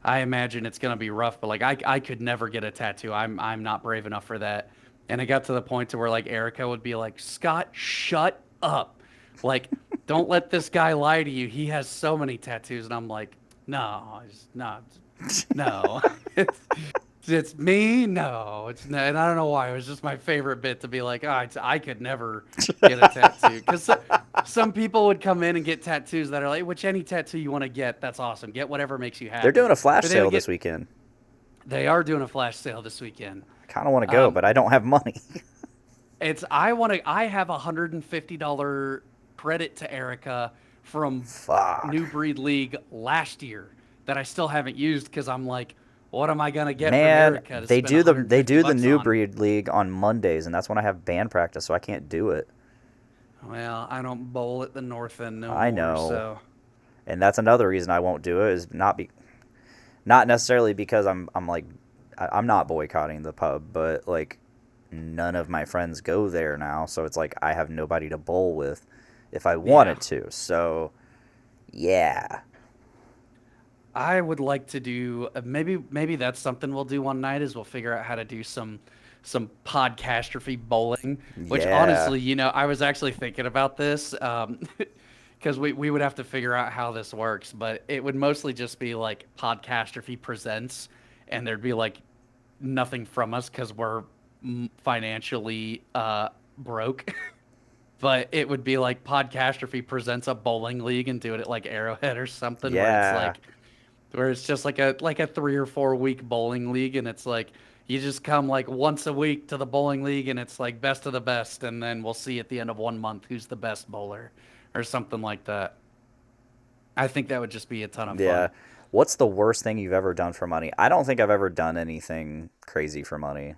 I imagine it's gonna be rough, but like I could never get a tattoo. I'm not brave enough for that. And it got to the point to where like Erica would be like, Scott, shut up. Like, don't let this guy lie to you. He has so many tattoos. And I'm like, no, no, no. It's me? No, it's not. And I don't know why. It was just my favorite bit to be like, oh, I could never get a tattoo. Because some people would come in and get tattoos that are like, which any tattoo you want to get, that's awesome. Get whatever makes you They're doing happy. a flash But they sale would this get, weekend. they are doing a flash sale this weekend. I kind of want to go, Um, but I don't have money. I have $150 credit to Erica from Fuck. New Breed League last year that I still haven't used because I'm like, what am I gonna get from Man, Erica to they spend do they 150 do the bucks new on? breed league on Mondays, and that's when I have band practice, so I can't do it. Well, I don't bowl at the north end no I more, know, so and that's another reason I won't do it is not necessarily because I'm like I'm not boycotting the pub, but like none of my friends go there now, so it's like I have nobody to bowl with if I yeah. wanted to. So yeah, I would like to do maybe that's something we'll do one night is we'll figure out how to do some podcastrophe bowling, which yeah, honestly, I was actually thinking about this because we would have to figure out how this works, but it would mostly just be like podcastrophe presents, and there'd be like nothing from us because we're financially broke. But it would be like Podcastrophe presents a bowling league and do it at like Arrowhead or something yeah. where it's just like a 3 or 4 week bowling league, and it's like you just come like once a week to the bowling league, and it's like best of the best, and then we'll see at the end of 1 month who's the best bowler or something like that. I think that would just be a ton of Yeah. fun. What's the worst thing you've ever done for money? I don't think I've ever done anything crazy for money.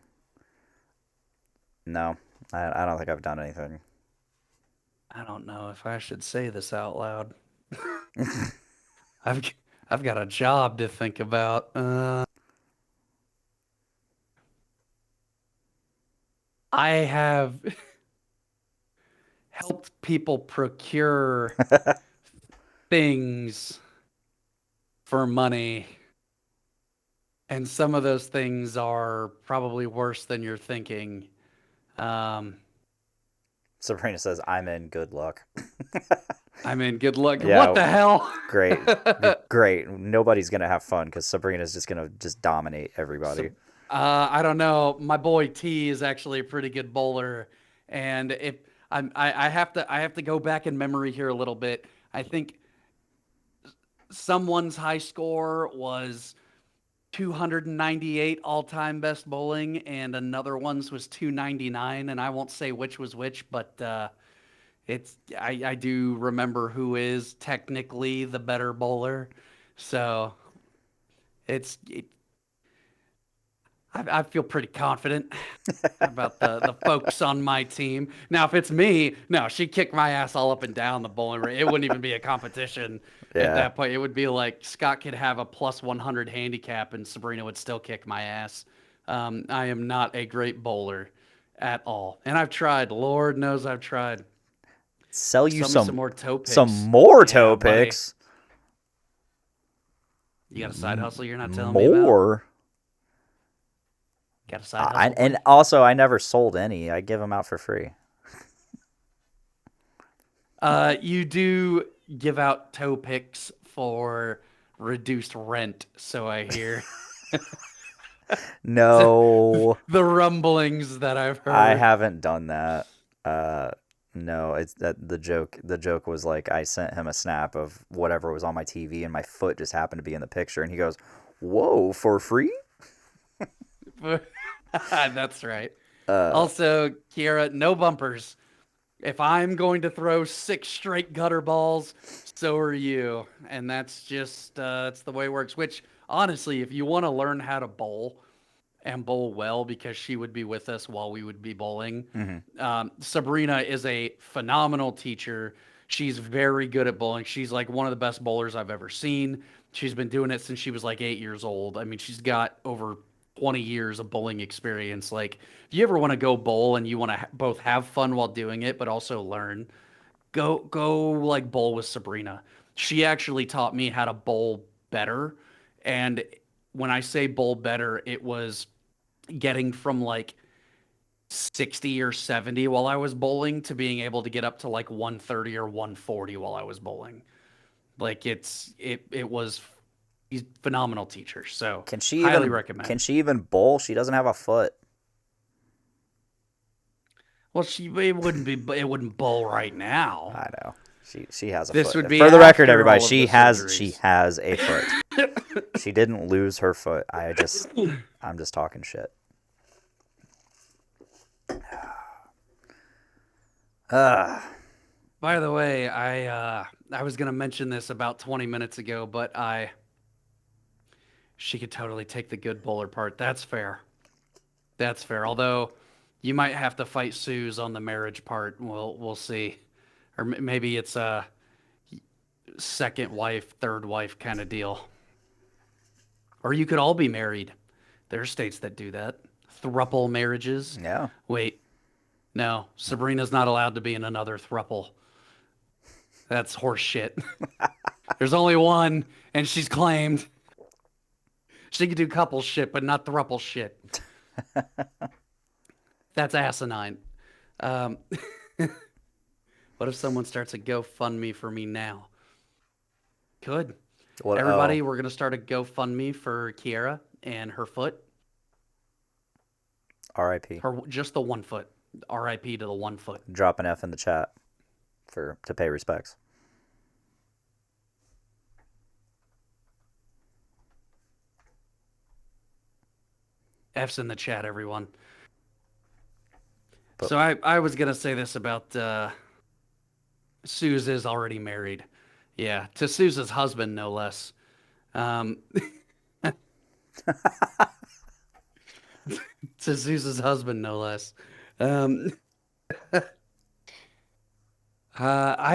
No, I don't think I've done anything. I don't know if I should say this out loud. I've I've got a job to think about. I have helped people procure things for money, and some of those things are probably worse than you're thinking. Um, Sabrina says, I'm in. Good luck. I mean, good luck. What Yeah, the hell? great. Great. Nobody's going to have fun because Sabrina's just going to just dominate So, everybody. I don't know. My boy T is actually a pretty good bowler, and if I have to go back in memory here a little bit. I think someone's high score was 298 all-time best bowling, and another one's was 299, and I won't say which was which, but I do remember who is technically the better bowler. So it's it, I feel pretty confident about the folks on my team. Now, if it's me, no, she'd kick my ass all up and down the bowling ring. It wouldn't even be a competition at Yeah. that point. It would be like Scott could have a plus 100 handicap and Sabrina would still kick my ass. I am not a great bowler at all. And I've tried. Lord knows I've tried. Sell you Sell me some more toe some picks. more Yeah, toe buddy. picks. You got a side hustle you're not telling me about? More. Got a side hustle, And boy? also, I never sold any. I give them out for free. You do give out toe picks for reduced rent, so I hear. No, The rumblings that I've I heard. haven't done that. Uh, no, it's that the joke. The joke was like I sent him a snap of whatever was on my TV, and my foot just happened to be in the picture, and he goes, "Whoa, for free?" That's right. Uh, Also, Kiera, no bumpers. If I'm going to throw 6 straight gutter balls, so are you. And that's just that's the way it works. Which honestly, if you want to learn how to bowl and bowl well, because she would be with us while we would be bowling, mhm. Sabrina is a phenomenal teacher. She's very good at bowling. She's like one of the best bowlers I've ever seen. She's been doing it since she was like 8 years old. I mean, she's got over 20 years of bowling experience. Like, if you ever want to go bowl and you want to both have fun while doing it, but also learn, go like bowl with Sabrina. She actually taught me how to bowl better. And when I say bowl better, it was getting from like 60 or 70 while I was bowling to being able to get up to like 130 or 140 while I was bowling. Like it was phenomenal teacher. So Can she highly even recommend. can she even bowl? She doesn't have a foot. Well, it wouldn't bowl right now. I know. She has a This would foot. be For the record, after everybody, all of the she has a foot. surgeries. She didn't lose her foot. I'm just talking shit. By the way, I was gonna mention this about 20 minutes ago, but she could totally take the good bowler part. That's fair. That's fair. Although you might have to fight Suze on the marriage part. We'll see. Or maybe it's a second wife, third wife kind of deal. Or you could all be married. There are states that do that. Thruple marriages. Yeah. Wait, no, Sabrina's not allowed to be in another thruple. That's horse shit. There's only one, and she's claimed. She could do couple shit, but not thruple shit. That's asinine. Um, what if someone starts a GoFundMe for me now? Could. What? Everybody, Oh, we're going to start a GoFundMe for Kiera and her foot. R.I.P. Just the one foot. RIP to the one foot. Drop an F in the chat to pay respects. F's in the chat, everyone. But, So I was going to say this about Suze is already married. Yeah, to Suze's husband, no less. To Suze's husband, no less. I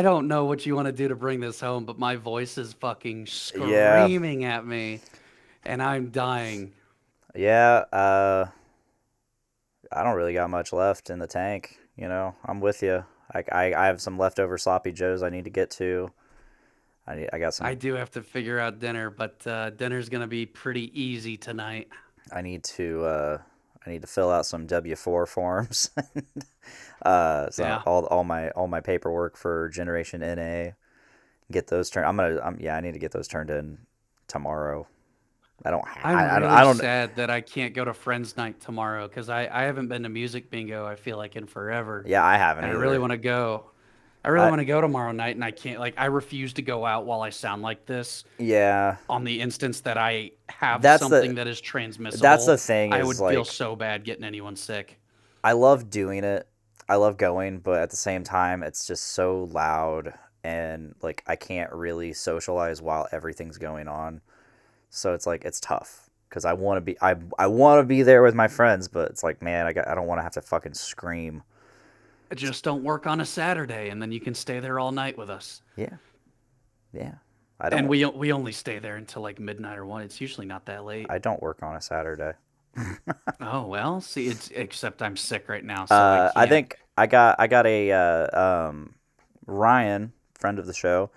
don't know what you want to do to bring this home, but my voice is fucking yeah. screaming at me, and I'm dying. Yeah. I don't really got much left in the tank. I'm with you. I have some leftover sloppy joes I need to get to. I got some. I do have to figure out dinner, but dinner's gonna be pretty easy tonight. I need to fill out some W-4 forms. So Yeah. all my paperwork for Generation NA. Get those turned. I need to get those turned in tomorrow. I'm I really don't. sad that I can't go to Friends Night tomorrow because I haven't been to Music Bingo, I feel like, in forever. Yeah, I haven't And I really either. want to go. I really I want to go tomorrow night, and I can't. Like, I refuse to go out while I sound like this. Yeah. On the instance that I have That's the something that is that's the transmissible, thing I is would feel like so bad getting anyone sick. I love doing it. I love going, but at the same time, it's just so loud and like I can't really socialize while everything's going on. So it's like it's tough because I want to be there with my friends, but it's like man, I don't want to have to fucking scream. Just don't work on a Saturday, and then you can stay there all night with us. Yeah, yeah. I And don't we only stay there until like midnight or one. It's usually not that late. I don't work on a Saturday. Oh well, see, it's except I'm sick right now, so I I can't. think I got a Ryan, friend of the show.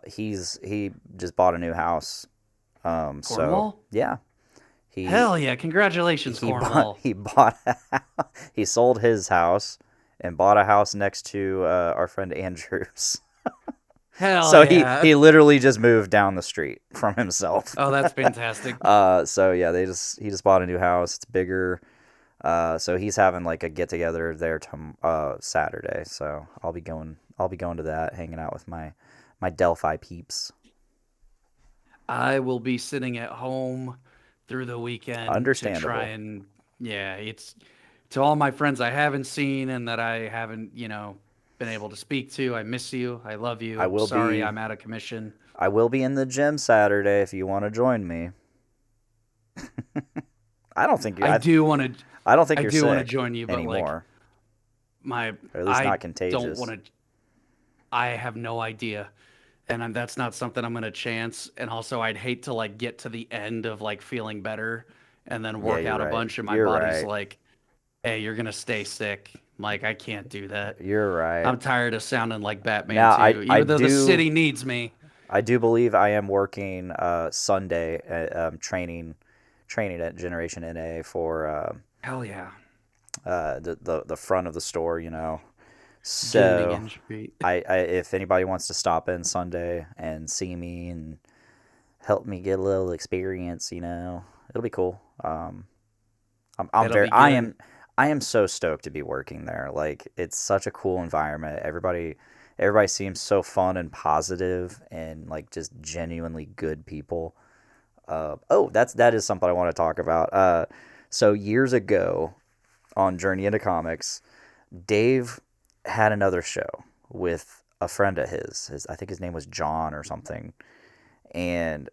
He just bought a new house. So Cornwall? yeah, he Hell yeah! Congratulations, he bought Cornwall. he bought he sold his house and bought a house next to our friend Andrew's. Hell So he yeah! he literally just moved down the street from himself. Oh, that's fantastic. So yeah, he just bought a new house. It's bigger. So he's having like a get together there Saturday. So I'll be going to that, hanging out with my Delphi peeps. I will be sitting at home through the weekend to try Understandable. and yeah, it's to all my friends I haven't seen and that I haven't, been able to speak to. I miss you. I love you. I I'm will sorry be I'm out of commission. I will be in the gym Saturday if you want to join me. I don't think you I do want to I don't think I you're do want to sick join you, but like anymore, my or at least I not don't contagious. want to I have no idea. And that's not something I'm gonna chance. And also, I'd hate to like get to the end of like feeling better and then Yeah, work you're out a right. bunch, and my You're body's right. like, "Hey, you're gonna stay sick." Like, I can't do that. You're right. I'm tired of sounding like Batman Now too, I even though the do city needs me. I do believe I am working Sunday at, training at Generation NA for Hell yeah, the front of the store. gaining So injury. I if anybody wants to stop in Sunday and see me and help me get a little experience. It'll be cool. I'm It'll very be good. I am so stoked to be working there. Like it's such a cool environment. Everybody seems so fun and positive and like just genuinely good people. That is something I want to talk about. So years ago on Journey into Comics, Dave had another show with a friend of his. I think his name was John or something. And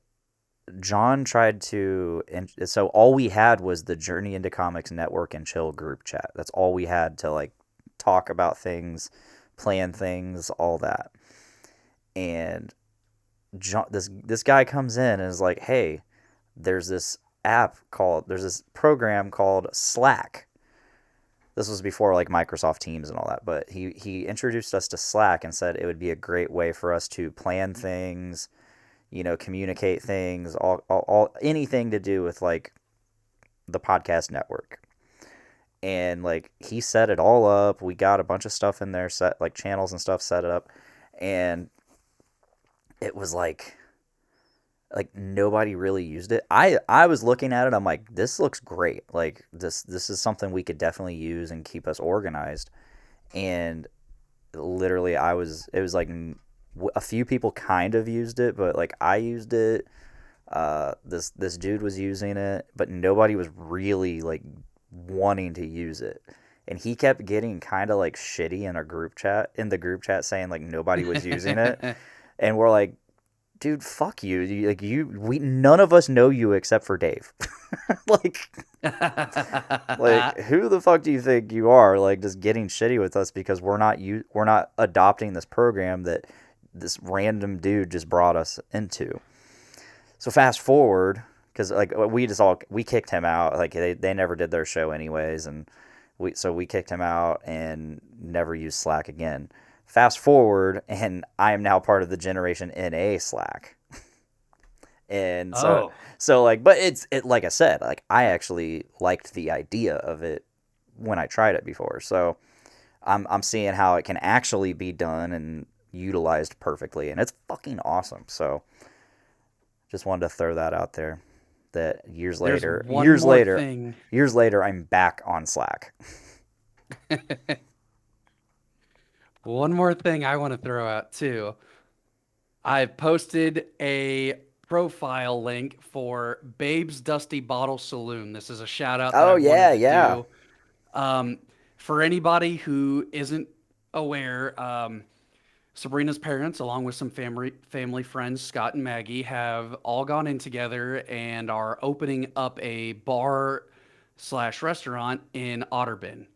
John tried to, and so all we had was the Journey into Comics Network and Chill group chat. That's all we had to like talk about things, plan things, all that. And John, this guy comes in and is like, "Hey, there's this program called Slack." This was before like Microsoft Teams and all that, but he introduced us to Slack and said it would be a great way for us to plan things, communicate things, all anything to do with like the podcast network. And like he set it all up. We got a bunch of stuff in there, set like channels and stuff set up, and it was like nobody really used it. I was looking at it. I'm like, this looks great. Like this is something we could definitely use and keep us organized. And literally, it was like a few people kind of used it, but like I used it. This dude was using it, but nobody was really like wanting to use it. And he kept getting kind of like shitty in the group chat saying like nobody was using it. And we're like, dude, fuck you. We none of us know you except for Dave. like, like who the fuck do you think you are? Like, just getting shitty with us because we're not adopting this program that this random dude just brought us into. So fast forward, because like we kicked him out. Like they never did their show anyways, and we kicked him out and never used Slack again. Fast forward, and I am now part of the Generation NA Slack. And Oh, like, but it like I said, like I actually liked the idea of it when I tried it before. So I'm seeing how it can actually be done and utilized perfectly, and it's fucking awesome. So just wanted to throw that out there. That there's one more thing. years later, I'm back on Slack. One more thing I want to throw out too. I've posted a profile link for Babe's Dusty Bottle Saloon. This is a shout out that I Oh wanted yeah, to yeah. do. Um, for anybody who isn't aware, Sabrina's parents, along with some family friends, Scott and Maggie, have all gone in together and are opening up a bar slash restaurant in Otterburn.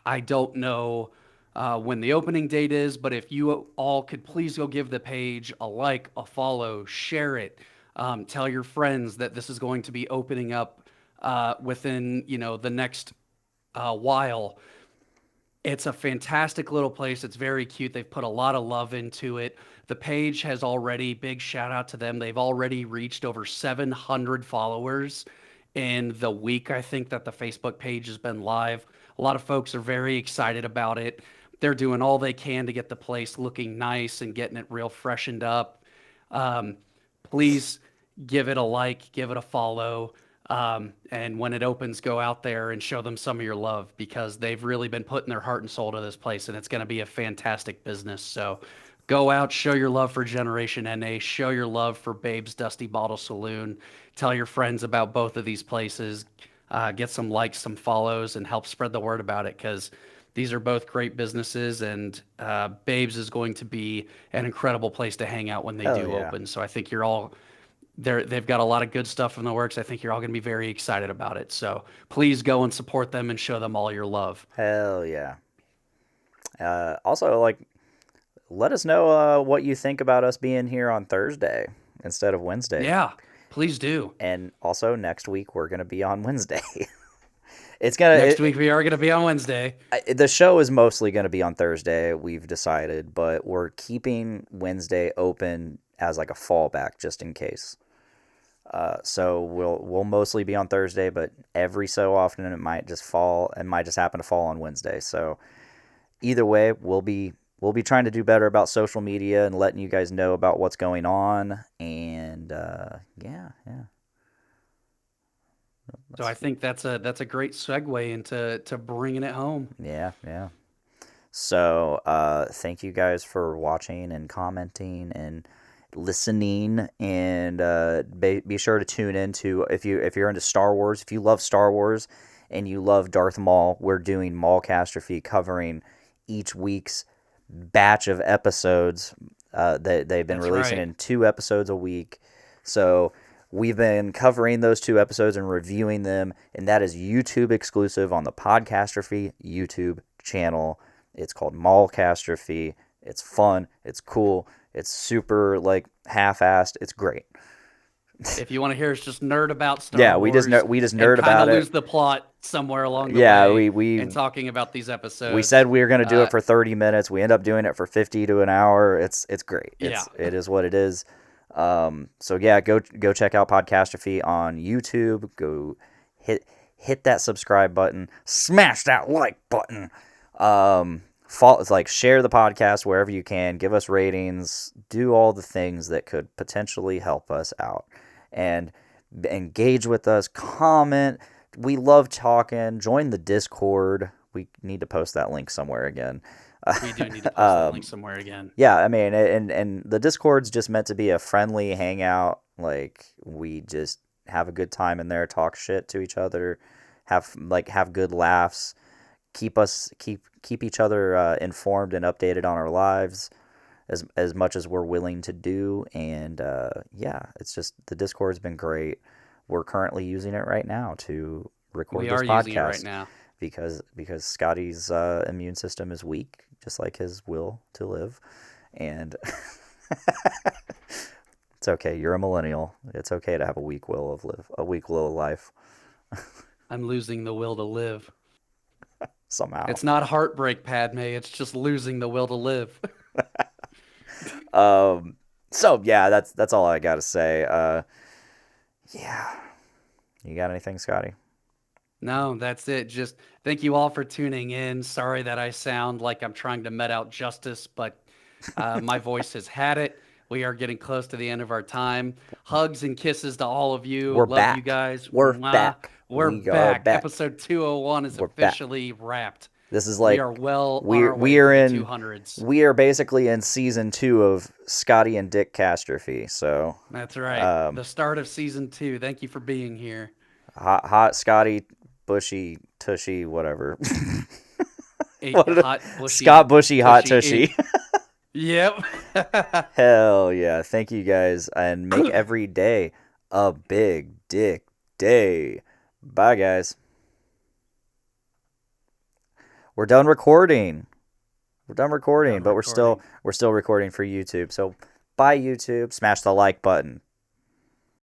I don't know when the opening date is, but if you all could please go give the page a like, a follow, share it, tell your friends that this is going to be opening up within the next while. It's a fantastic little place. It's very cute. They've put a lot of love into it. The page has already, big shout out to them. They've already reached over 700 followers in the week, I think, that the Facebook page has been live. A lot of folks are very excited about it. They're doing all they can to get the place looking nice and getting it real freshened up. Um, Please give it a like, give it a follow. And when it opens, go out there and show them some of your love because they've really been putting their heart and soul to this place, and it's going to be a fantastic business. So go out, show your love for Generation NA, show your love for Babe's Dusty Bottle Saloon. Tell your friends about both of these places. Get some likes, some follows, and help spread the word about it because these are both great businesses, and Babes is going to be an incredible place to hang out when they Hell do yeah. open. So I think you're all they've got a lot of good stuff in the works. I think you're all going to be very excited about it. So please go and support them and show them all your love. Hell yeah. Also, like, let us know what you think about us being here on Thursday instead of Wednesday. Yeah, please do. And also, next week we're gonna be on Wednesday. it's gonna Next week we are going to be on Wednesday. the show is mostly gonna be on Thursday. We've decided, but we're keeping Wednesday open as like a fallback just in case. So we'll mostly be on Thursday, but every so often it might just happen to fall on Wednesday. So either way, we'll be trying to do better about social media and letting you guys know about what's going on. And yeah. So I think that's a great segue into bringing it home. Yeah. So thank you guys for watching and commenting and listening, and be sure to tune into if you're into Star Wars, if you love Star Wars and you love Darth Maul, we're doing Maulcastrophe covering each week's batch of episodes that they've been That's releasing right. in 2 episodes a week. So we've been covering those 2 episodes and reviewing them, and that is YouTube exclusive on the Podcastrophe YouTube channel. It's called Maulcastrophe. It's fun. It's cool. It's super like half-assed. It's great. If you want to hear us just nerd about Star Yeah, Wars we just and nerd kind about of it. lose the plot somewhere along the Yeah, way we and talking about these we said episodes, we were going to do uh, it for 30 minutes. We end up doing it for 50 to an hour. It's great. yeah. It is what it is. So yeah, go check out Podcastrophe on YouTube. Go hit that subscribe button. Smash that like button. Share the podcast wherever you can. Give us ratings. Do all the things that could potentially help us out, and engage with us. Comment. We love talking. Join the Discord. We need to post that link somewhere again. We do need to post that link somewhere again. Yeah, I mean, and the Discord's just meant to be a friendly hangout. Like, we just have a good time in there, talk shit to each other, have good laughs, keep each other informed and updated on our lives as much as we're willing to do. And yeah, it's just the Discord's been great. We're currently using it right now to record We this are using it right podcast now. because Scotty's immune system is weak, just like his will to live. And it's okay. You're a millennial. It's okay to have a weak will of life I'm losing the will to live. somehow. It's not heartbreak, Padme. It's just losing the will to live. So yeah, that's all I got to say. Yeah. You got anything, Scotty? No, that's it. Just thank you all for tuning in. Sorry that I sound like I'm trying to met out justice, but my voice has had it. We are getting close to the end of our time. Hugs and kisses to all of you. We're Love you back. guys. We're Mwah. back. We're We are back. back. Episode 201 is We're back. officially wrapped. This is We like are well on our way we are to in the 200s. we are basically in season 2 of Scotty and Dick Castrophe. So That's right. The start of season 2. Thank you for being here. hot Scotty, Buschy, Tuschy, whatever. Hot, bushy, Scott Buschy, hot Tuschy. Tuschy. Yep. Hell yeah! Thank you guys, and make every day a big dick day. Bye, guys. We're done recording. But we're still recording for YouTube. So bye, YouTube. Smash the like button.